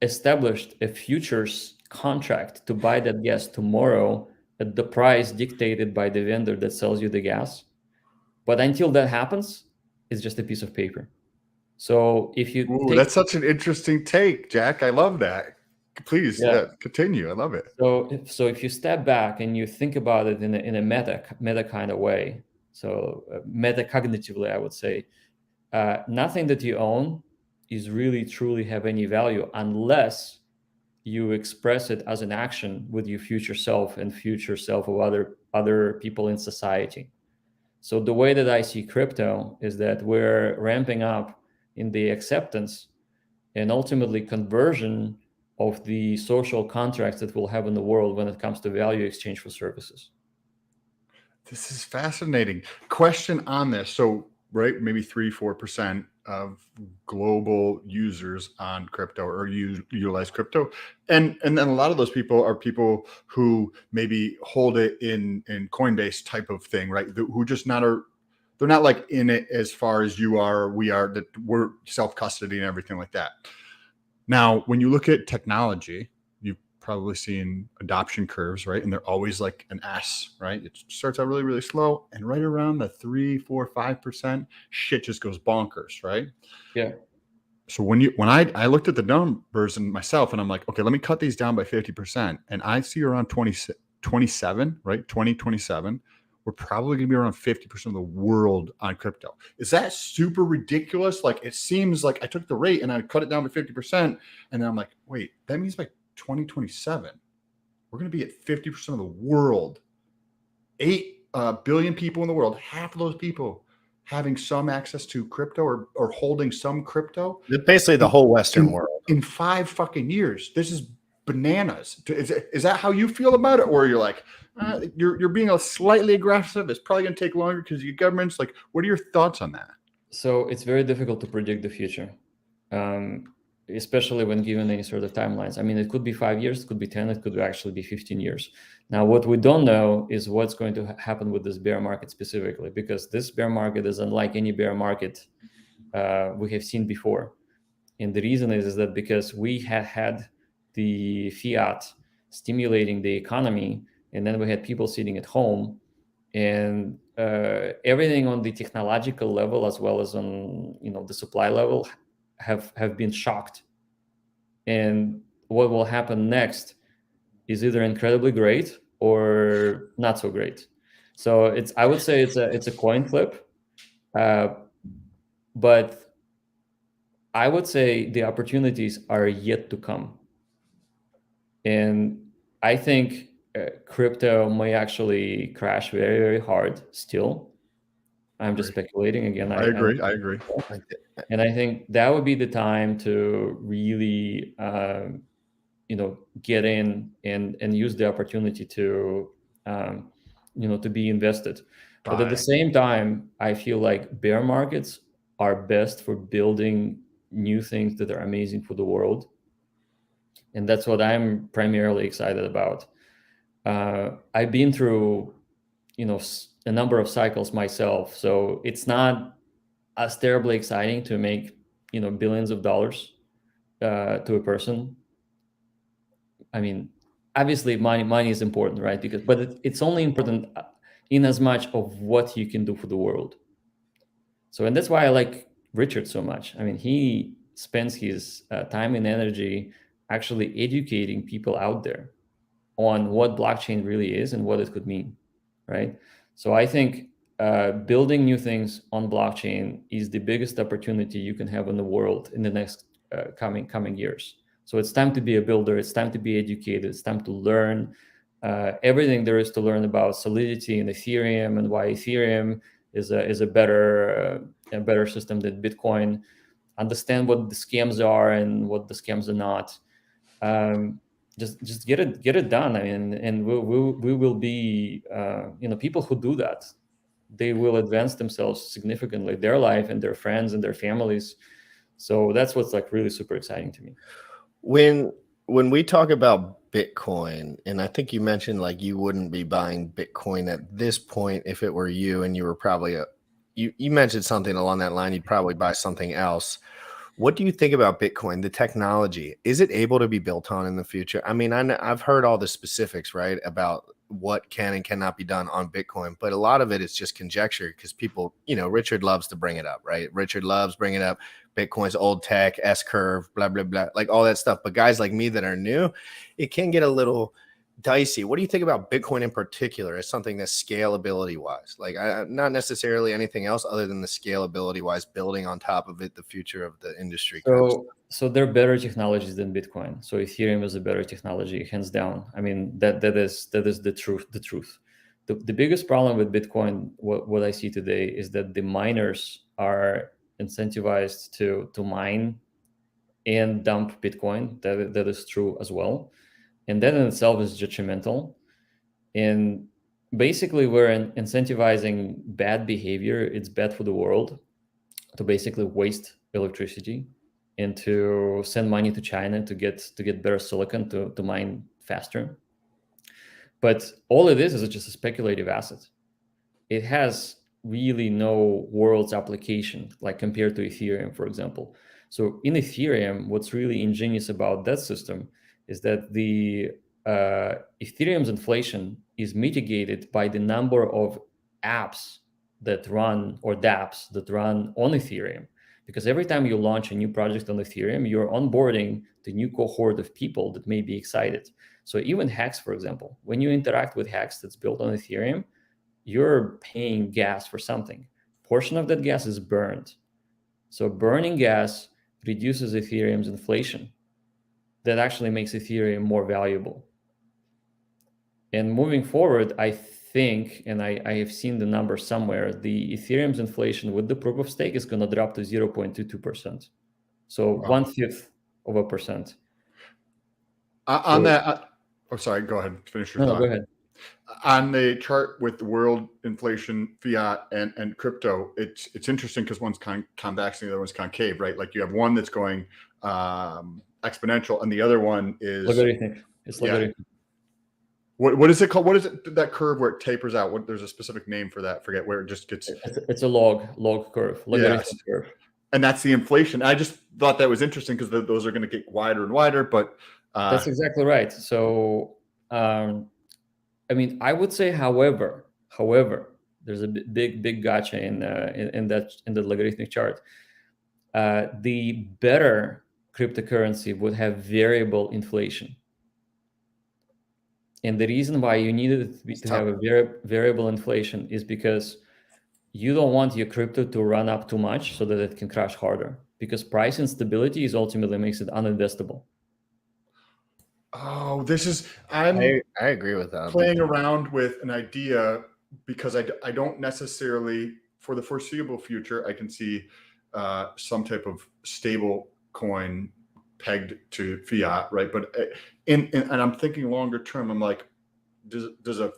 established a futures contract to buy that gas tomorrow at the price dictated by the vendor that sells you the gas. But until that happens, it's just a piece of paper. So if you that's such an interesting take, Jack. I love that. Please continue. I love it. So if you step back and you think about it in a meta kind of way, so metacognitively, I would say, nothing that you own is really truly have any value unless you express it as an action with your future self and future self of other people in society. So the way that I see crypto is that we're ramping up in the acceptance and ultimately conversion of the social contracts that we'll have in the world when it comes to value exchange for services. This is fascinating. Question on this. So, right, maybe 3-4% of global users on crypto or utilize crypto. And then a lot of those people are people who maybe hold it in Coinbase type of thing, right? Who just they're not like in it as far as you are, we are, that we're self-custody and everything like that. Now, when you look at technology, you've probably seen adoption curves, right? And they're always like an S, right? It starts out really, really slow, and right around the 3, 4, 5%, shit just goes bonkers, right? Yeah. So when I looked at the numbers and myself, and I'm like, okay, let me cut these down by 50%. And I see around 27, right? 2027. We're probably going to be around 50% of the world on crypto. Is that super ridiculous? Like, it seems like I took the rate and I cut it down to 50%. And then I'm like, wait, that means by 2027, we're going to be at 50% of the world. 8 billion people in the world, half of those people having some access to crypto or holding some crypto. Basically the whole Western world. In 5 fucking years. This is bananas. Is that how you feel about it? Or you're like, you're being a slightly aggressive. It's probably going to take longer because your government's like, what are your thoughts on that? So it's very difficult to predict the future, especially when given any sort of timelines. I mean, it could be 5 years, it could be 10, it could actually be 15 years. Now, what we don't know is what's going to happen with this bear market specifically, because this bear market is unlike any bear market we have seen before. And the reason is that because we had the fiat stimulating the economy, and then we had people sitting at home, and everything on the technological level as well as on the supply level have been shocked. And what will happen next is either incredibly great or not so great. So I would say it's a coin flip, but I would say the opportunities are yet to come. And I think crypto may actually crash very, very hard still. I'm just speculating again. I agree. And I think that would be the time to really, get in and use the opportunity to, to be invested. But at the same time, I feel like bear markets are best for building new things that are amazing for the world. And that's what I'm primarily excited about. I've been through, a number of cycles myself, so it's not as terribly exciting to make, billions of dollars to a person. I mean, obviously, money is important, right? But it's only important in as much of what you can do for the world. So, and that's why I like Richard so much. I mean, he spends his time and energy actually educating people out there on what blockchain really is and what it could mean, right? So I think building new things on blockchain is the biggest opportunity you can have in the world in the next coming years. So it's time to be a builder. It's time to be educated. It's time to learn everything there is to learn about Solidity and Ethereum and why Ethereum is a better system than Bitcoin. Understand what the scams are and what the scams are not. Just get it done. I mean, and we will be people who do that, they will advance themselves significantly, their life and their friends and their families. So that's what's like really super exciting to me. When we talk about Bitcoin, and I think you mentioned like you wouldn't be buying Bitcoin at this point if it were you, and you were probably you mentioned something along that line, you'd probably buy something else. What do you think about Bitcoin, the technology? Is it able to be built on in the future? I mean, I've heard all the specifics, right, about what can and cannot be done on Bitcoin, but a lot of it is just conjecture because people, Richard loves to bring it up, right? Richard loves bringing up Bitcoin's old tech, S-curve, blah, blah, blah, like all that stuff. But guys like me that are new, it can get a little dicey. What do you think about Bitcoin in particular as something that's scalability wise? Like not necessarily anything else other than the scalability wise, building on top of it, the future of the industry. So there are better technologies than Bitcoin. So Ethereum is a better technology, hands down. I mean, that is the truth. The biggest problem with Bitcoin, what I see today, is that the miners are incentivized to mine and dump Bitcoin. That is true as well. And that in itself is detrimental. And basically, we're incentivizing bad behavior. It's bad for the world to basically waste electricity and to send money to China to get better silicon to mine faster. But all it is just a speculative asset. It has really no world's application, like compared to Ethereum, for example. So in Ethereum, what's really ingenious about that system is that the Ethereum's inflation is mitigated by the number of apps that run, or dApps that run on Ethereum. because every time you launch a new project on Ethereum, you're onboarding the new cohort of people that may be excited. So even Hex, for example, when you interact with Hex that's built on Ethereum, you're paying gas for something. Portion of that gas is burned. So burning gas reduces Ethereum's inflation. That actually makes Ethereum more valuable. And moving forward, I think, and I have seen the number somewhere, the Ethereum's inflation with the proof of stake is going to drop to 0.22%. So Wow. 1/5%. On that, oh, sorry, go ahead. Finish your No, thought. go ahead. On the chart with the world inflation, fiat, and crypto, it's interesting because one's convex and the other one's concave, right? Like you have one that's going exponential, and the other one is Logarithmic. It's Yeah. logarithmic. What is it called? What is it, that curve where it tapers out? What, there's a specific name for that. Forget where it just gets. It's a log curve, logarithmic Yes. curve. And that's the inflation. I just thought that was interesting because those are going to get wider and wider. But That's exactly right. So, I mean, I would say, however, there's a big gotcha in the logarithmic chart. The better cryptocurrency would have variable inflation. And the reason why you needed to have a variable inflation is because you don't want your crypto to run up too much so that it can crash harder, because price instability is ultimately makes it uninvestable. Oh, I agree with that. Playing around with an idea because I don't necessarily, for the foreseeable future, I can see some type of stable coin pegged to fiat, right? But and I'm thinking longer term. I'm like, does a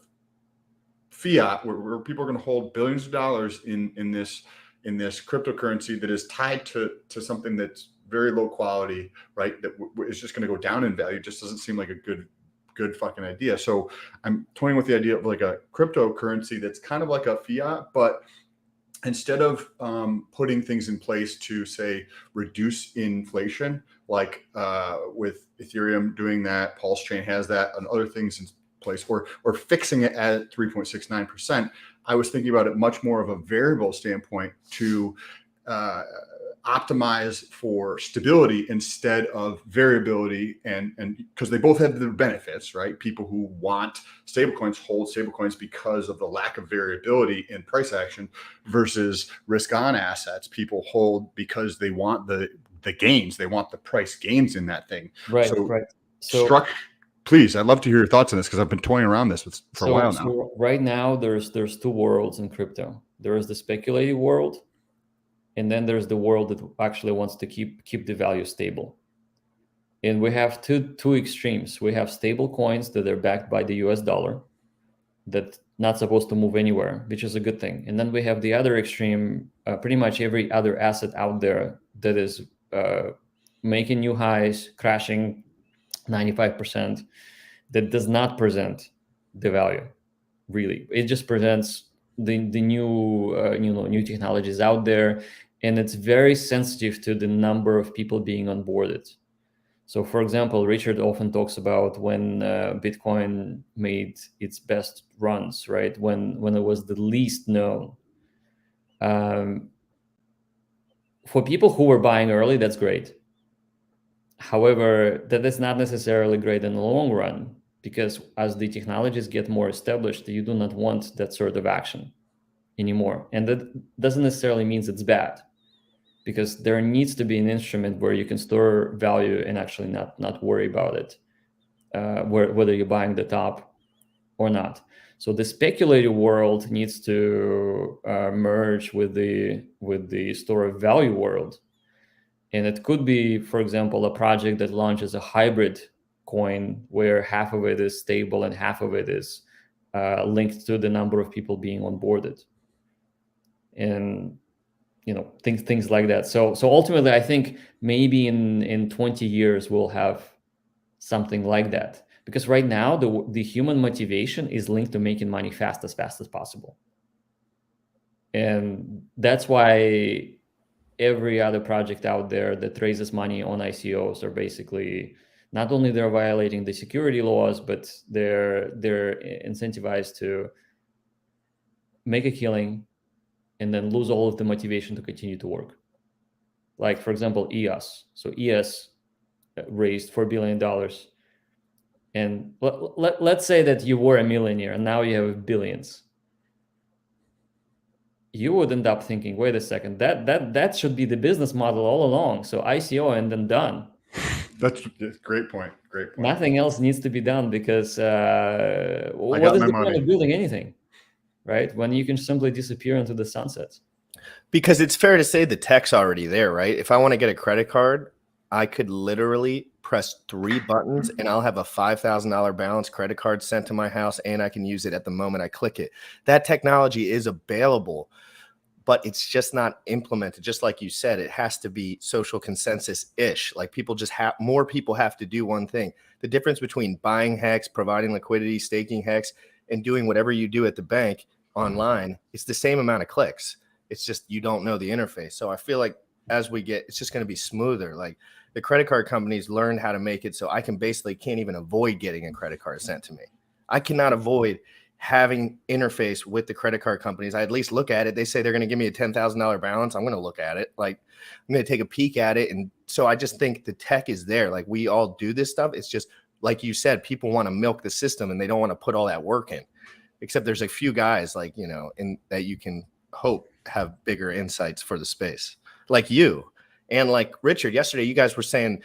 fiat where people are going to hold billions of dollars in this cryptocurrency that is tied to something that's very low quality, right? That is just going to go down in value. Just doesn't seem like a good fucking idea. So I'm toying with the idea of like a cryptocurrency that's kind of like a fiat, but instead of putting things in place to say reduce inflation, like with Ethereum doing that, Pulse Chain has that, and other things in place, or fixing it at 3.69%, I was thinking about it much more of a variable standpoint to optimize for stability instead of variability, and because they both have their benefits, right? People who want stablecoins hold stablecoins because of the lack of variability in price action, versus risk on assets people hold because they want the gains, they want the price gains in that thing. Right. So please, I'd love to hear your thoughts on this because I've been toying around this for a while now. So right now there's two worlds in crypto. There is the speculative world, and then there's the world that actually wants to keep the value stable. And we have two extremes. We have stable coins that are backed by the US dollar, that not supposed to move anywhere, which is a good thing. And then we have the other extreme, pretty much every other asset out there that is making new highs, crashing 95%, that does not present the value, really. It just presents the new technologies out there, and it's very sensitive to the number of people being onboarded. So, for example, Richard often talks about when Bitcoin made its best runs, right? When it was the least known. For people who were buying early, that's great. However, that is not necessarily great in the long run, because as the technologies get more established, you do not want that sort of action anymore. And that doesn't necessarily mean it's bad, because there needs to be an instrument where you can store value and actually not worry about it, whether you're buying the top or not. So the speculative world needs to merge with the store of value world. And it could be, for example, a project that launches a hybrid coin where half of it is stable and half of it is linked to the number of people being onboarded, and things like that. So ultimately, I think maybe in 20 years we'll have something like that, because right now the human motivation is linked to making money fast as possible, and that's why every other project out there that raises money on ICOs are basically not only they're violating the security laws, but they're incentivized to make a killing and then lose all of the motivation to continue to work. like for example EOS. So EOS raised $4 billion, and let's say that you were a millionaire and now you have billions. You would end up thinking, wait a second, that should be the business model all along. So ICO and then done. That's a great point. Great point. Nothing else needs to be done, because what got is my the point money. of building anything, right? When you can simply disappear into the sunsets. Because it's fair to say the tech's already there, right? If I want to get a credit card, I could literally press 3 buttons and I'll have a $5,000 balance credit card sent to my house, and I can use it at the moment I click it. That technology is available, but it's just not implemented. Just like you said, it has to be social consensus-ish. Like people just have, more people have to do one thing. The difference between buying Hex, providing liquidity, staking Hex, and doing whatever you do at the bank online, it's the same amount of clicks. It's just you don't know the interface. So I feel like as we get, it's just going to be smoother. Like the credit card companies learned how to make it so I can basically can't even avoid getting a credit card sent to me. I cannot avoid having interface with the credit card companies. I at least look at it. They say they're going to give me a $10,000 balance. I'm going to look at it. Like I'm going to take a peek at it. And so I just think the tech is there. Like we all do this stuff. It's just like you said, people want to milk the system and they don't want to put all that work in, except there's a few guys like, you know, in that you can hope have bigger insights for the space, like you and like Richard. Yesterday you guys were saying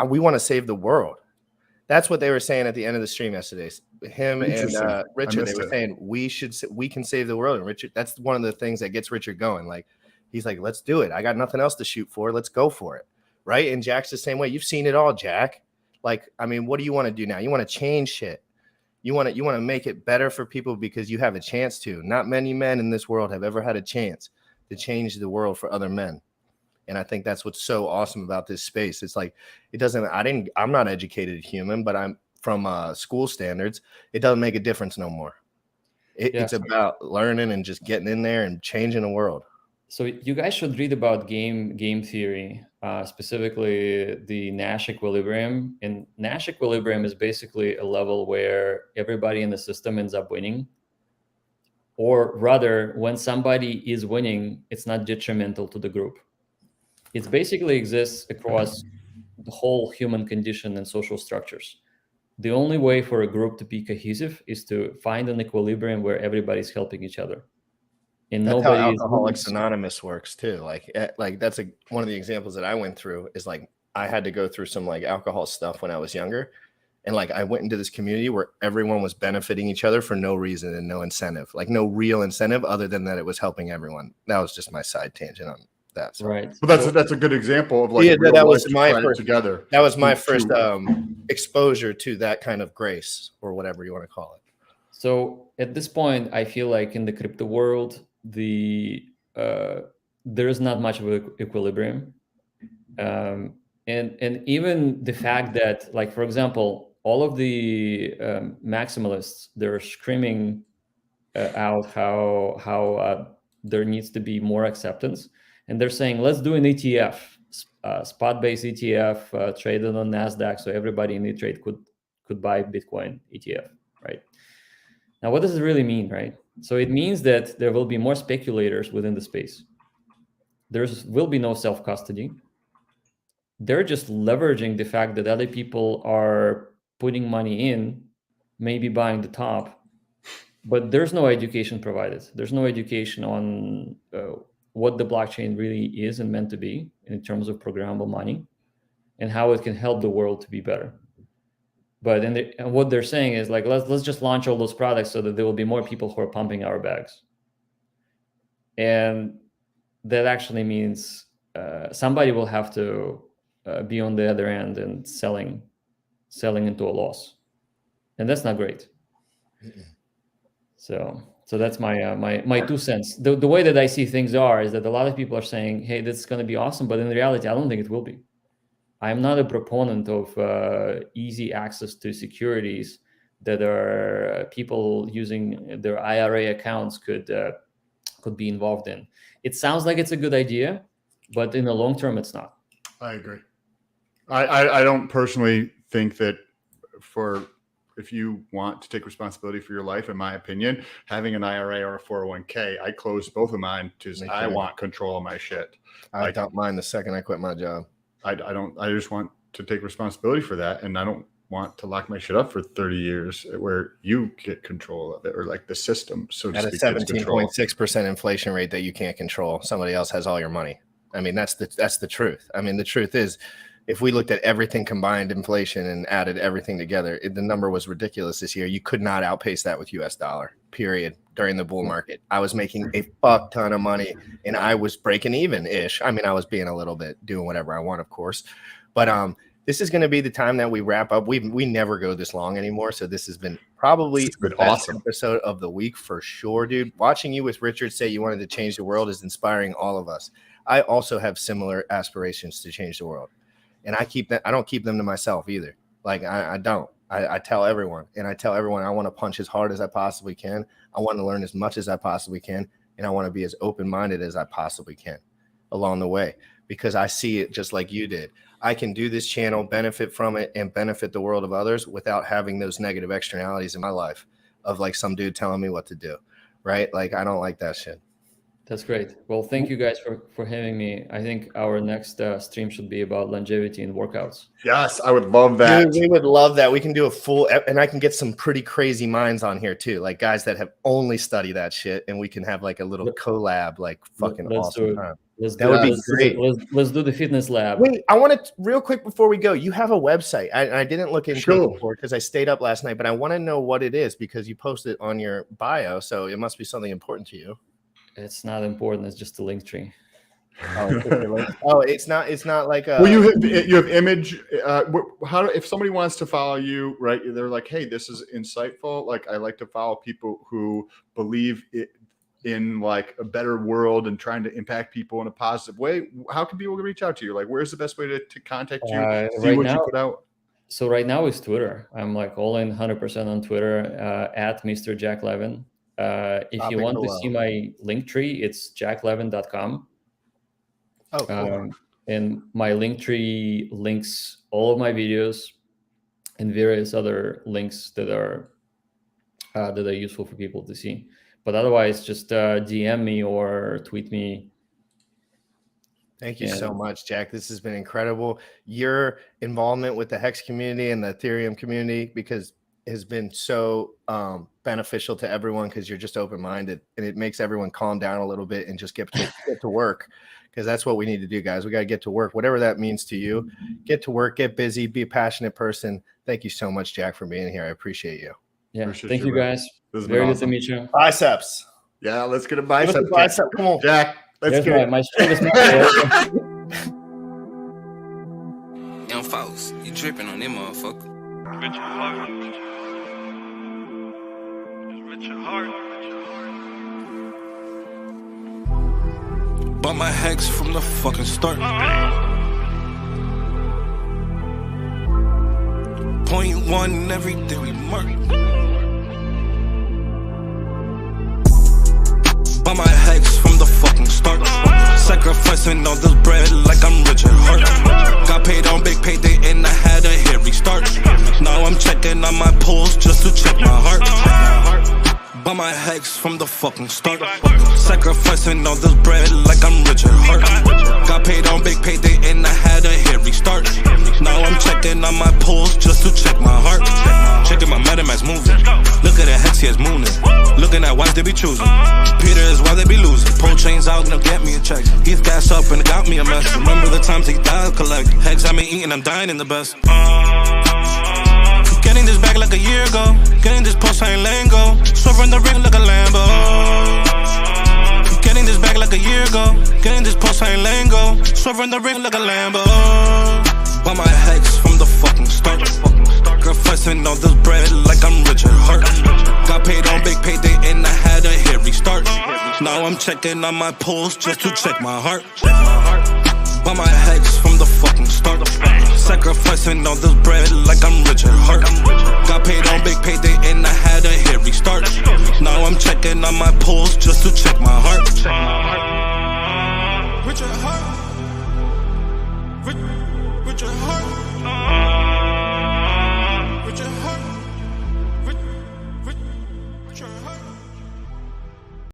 we want to save the world. That's what they were saying at the end of the stream yesterday. Him and Richard, they were saying we can save the world. And Richard, that's one of the things that gets Richard going. Like he's like, let's do it. I got nothing else to shoot for. Let's go for it. Right. And Jack's the same way. You've seen it all, Jack. Like, I mean, what do you want to do now? You want to change shit. You want to make it better for people because you have a chance to. Not many men in this world have ever had a chance to change the world for other men. And I think that's what's so awesome about this space. It's like, I'm not educated human, but I'm from school standards. It doesn't make a difference no more. It's about learning and just getting in there and changing the world. So you guys should read about game theory, specifically the Nash equilibrium. And Nash equilibrium is basically a level where everybody in the system ends up winning. Or rather, when somebody is winning, it's not detrimental to the group. It basically exists across the whole human condition and social structures. The only way for a group to be cohesive is to find an equilibrium where everybody's helping each other. And that's how Alcoholics Anonymous works too. Like that's one of the examples that I went through is like I had to go through some like alcohol stuff when I was younger, and like I went into this community where everyone was benefiting each other for no reason and no incentive, like no real incentive other than that it was helping everyone. That was just my side tangent on that. So. Right. Well, that's a good example of like that was my first together. That was my first exposure to that kind of grace or whatever you want to call it. So at this point, I feel like in the crypto world, there is not much of an equilibrium, and even the fact that, like for example, all of the maximalists, they're screaming out how there needs to be more acceptance, and they're saying let's do an ETF, spot-based ETF traded on NASDAQ, so everybody in the trade could buy Bitcoin ETF, right? Now, what does it really mean, right? So it means that there will be more speculators within the space. There will be no self-custody. They're just leveraging the fact that other people are putting money in, maybe buying the top, but there's no education provided. There's no education on what the blockchain really is and meant to be in terms of programmable money and how it can help the world to be better. But and what they're saying is like, let's just launch all those products so that there will be more people who are pumping our bags. And that actually means somebody will have to be on the other end and selling into a loss. And that's not great. So that's my 2 cents. The way that I see things is that a lot of people are saying, hey, this is going to be awesome. But in reality, I don't think it will be. I'm not a proponent of easy access to securities that are people using their IRA accounts could be involved in. It sounds like it's a good idea, but in the long term, it's not. I agree. I don't personally think that for if you want to take responsibility for your life, in my opinion, having an IRA or a 401k, I closed both of mine because I want control of my shit. I dumped mine the second I quit my job. I just want to take responsibility for that. And I don't want to lock my shit up for 30 years where you get control of it, or like the system. So at a 17.6% inflation rate that you can't control, somebody else has all your money. I mean, that's the truth. I mean, the truth is, if we looked at everything combined inflation and added everything together, the number was ridiculous this year. You could not outpace that with US dollar, period, during the bull market. I was making a fuck ton of money and I was breaking even-ish. I mean, I was being a little bit doing whatever I want, of course. But this is going to be the time that we wrap up. We never go this long anymore. So this has been probably the best episode of the week for sure, dude. Watching you with Richard say you wanted to change the world is inspiring all of us. I also have similar aspirations to change the world. And I don't keep them to myself either. Like I don't. I tell everyone, and I tell everyone I want to punch as hard as I possibly can. I want to learn as much as I possibly can, and I want to be as open-minded as I possibly can along the way, because I see it just like you did. I can do this channel, benefit from it, and benefit the world of others without having those negative externalities in my life of like some dude telling me what to do, right? Like I don't like that shit. That's great. Well, thank you guys for having me. I think our next stream should be about longevity and workouts. Yes, I would love that. Dude, we would love that. We can do a full, and I can get some pretty crazy minds on here too, like guys that have only studied that shit, and we can have like a little collab, like fucking awesome time. That would be great. Let's do the fitness lab. Wait, I want to real quick before we go. You have a website. I didn't look into it before because I stayed up last night, but I want to know what it is because you posted it on your bio, so it must be something important to you. It's not important. It's just a link tree. Oh, it's not like a. Well, you have image. If somebody wants to follow you, right? They're like, hey, this is insightful. Like, I like to follow people who believe in like a better world and trying to impact people in a positive way. How can people reach out to you? Like, where's the best way to contact you? See what you put out. So right now is Twitter. I'm like all in 100% on Twitter at Mr. Jack Levin. If you want to see my link tree, it's jacklevin.com. Oh, cool. And my link tree links all of my videos and various other links that are useful for people to see. But otherwise, just DM me or tweet me. Thank you so much, Jack. This has been incredible. Your involvement with the Hex community and the Ethereum community has been so beneficial to everyone because you're just open-minded and it makes everyone calm down a little bit and just get to work, because that's what we need to do, guys. We got to get to work, whatever that means to you. Get to work, get busy, be a passionate person. Thank you so much, Jack, for being here. I appreciate you. Yeah, thank you, guys. Very good to meet you. Biceps. Yeah, let's get a bicep. Come on, Jack. Let's get my strongest muscle. Young folks, you tripping on them motherfucker. Richard Heart. Richard Heart. Bought my Hex from the fucking start. Point one every day we mark. Bought my Hex from the fucking start. Sacrificing all this bread like I'm Richard Hart. Got paid on big payday and I had a hairy start. Now I'm checking on my pulse just to check my heart. Bought my Hex from the fucking start. Sacrificing all this bread like I'm Richard Hart. Got paid on big payday and I had a hairy start. Now I'm checking on my pulse just to check my heart. Checking my MetaMask moving. Look at the Hex, he is mooning. Looking at why they be choosing. Peter is why they be losing. Pull chains out, now get me a check. He's gas up and it got me a mess. Remember the times he died collect. Hex, I been eating, I'm dying in the best. Getting this back like a year ago. Getting this post, I ain't letting go. Swerving the ring like a Lambo. Getting this back like a year ago. Getting this post, I ain't letting go. Swerving the ring like a Lambo. Bought my Hex from the fucking start. Sacrificing all this bread like I'm Richard Hart. Got paid on big payday and I had a hairy start. Now I'm checking on my pulse just to check my heart. Bought my Hex from the fucking start. Sacrificing all this bread like I'm Richard Hart. Got paid on big payday and I had a hairy start. Now I'm checking on my pulse just to check my heart.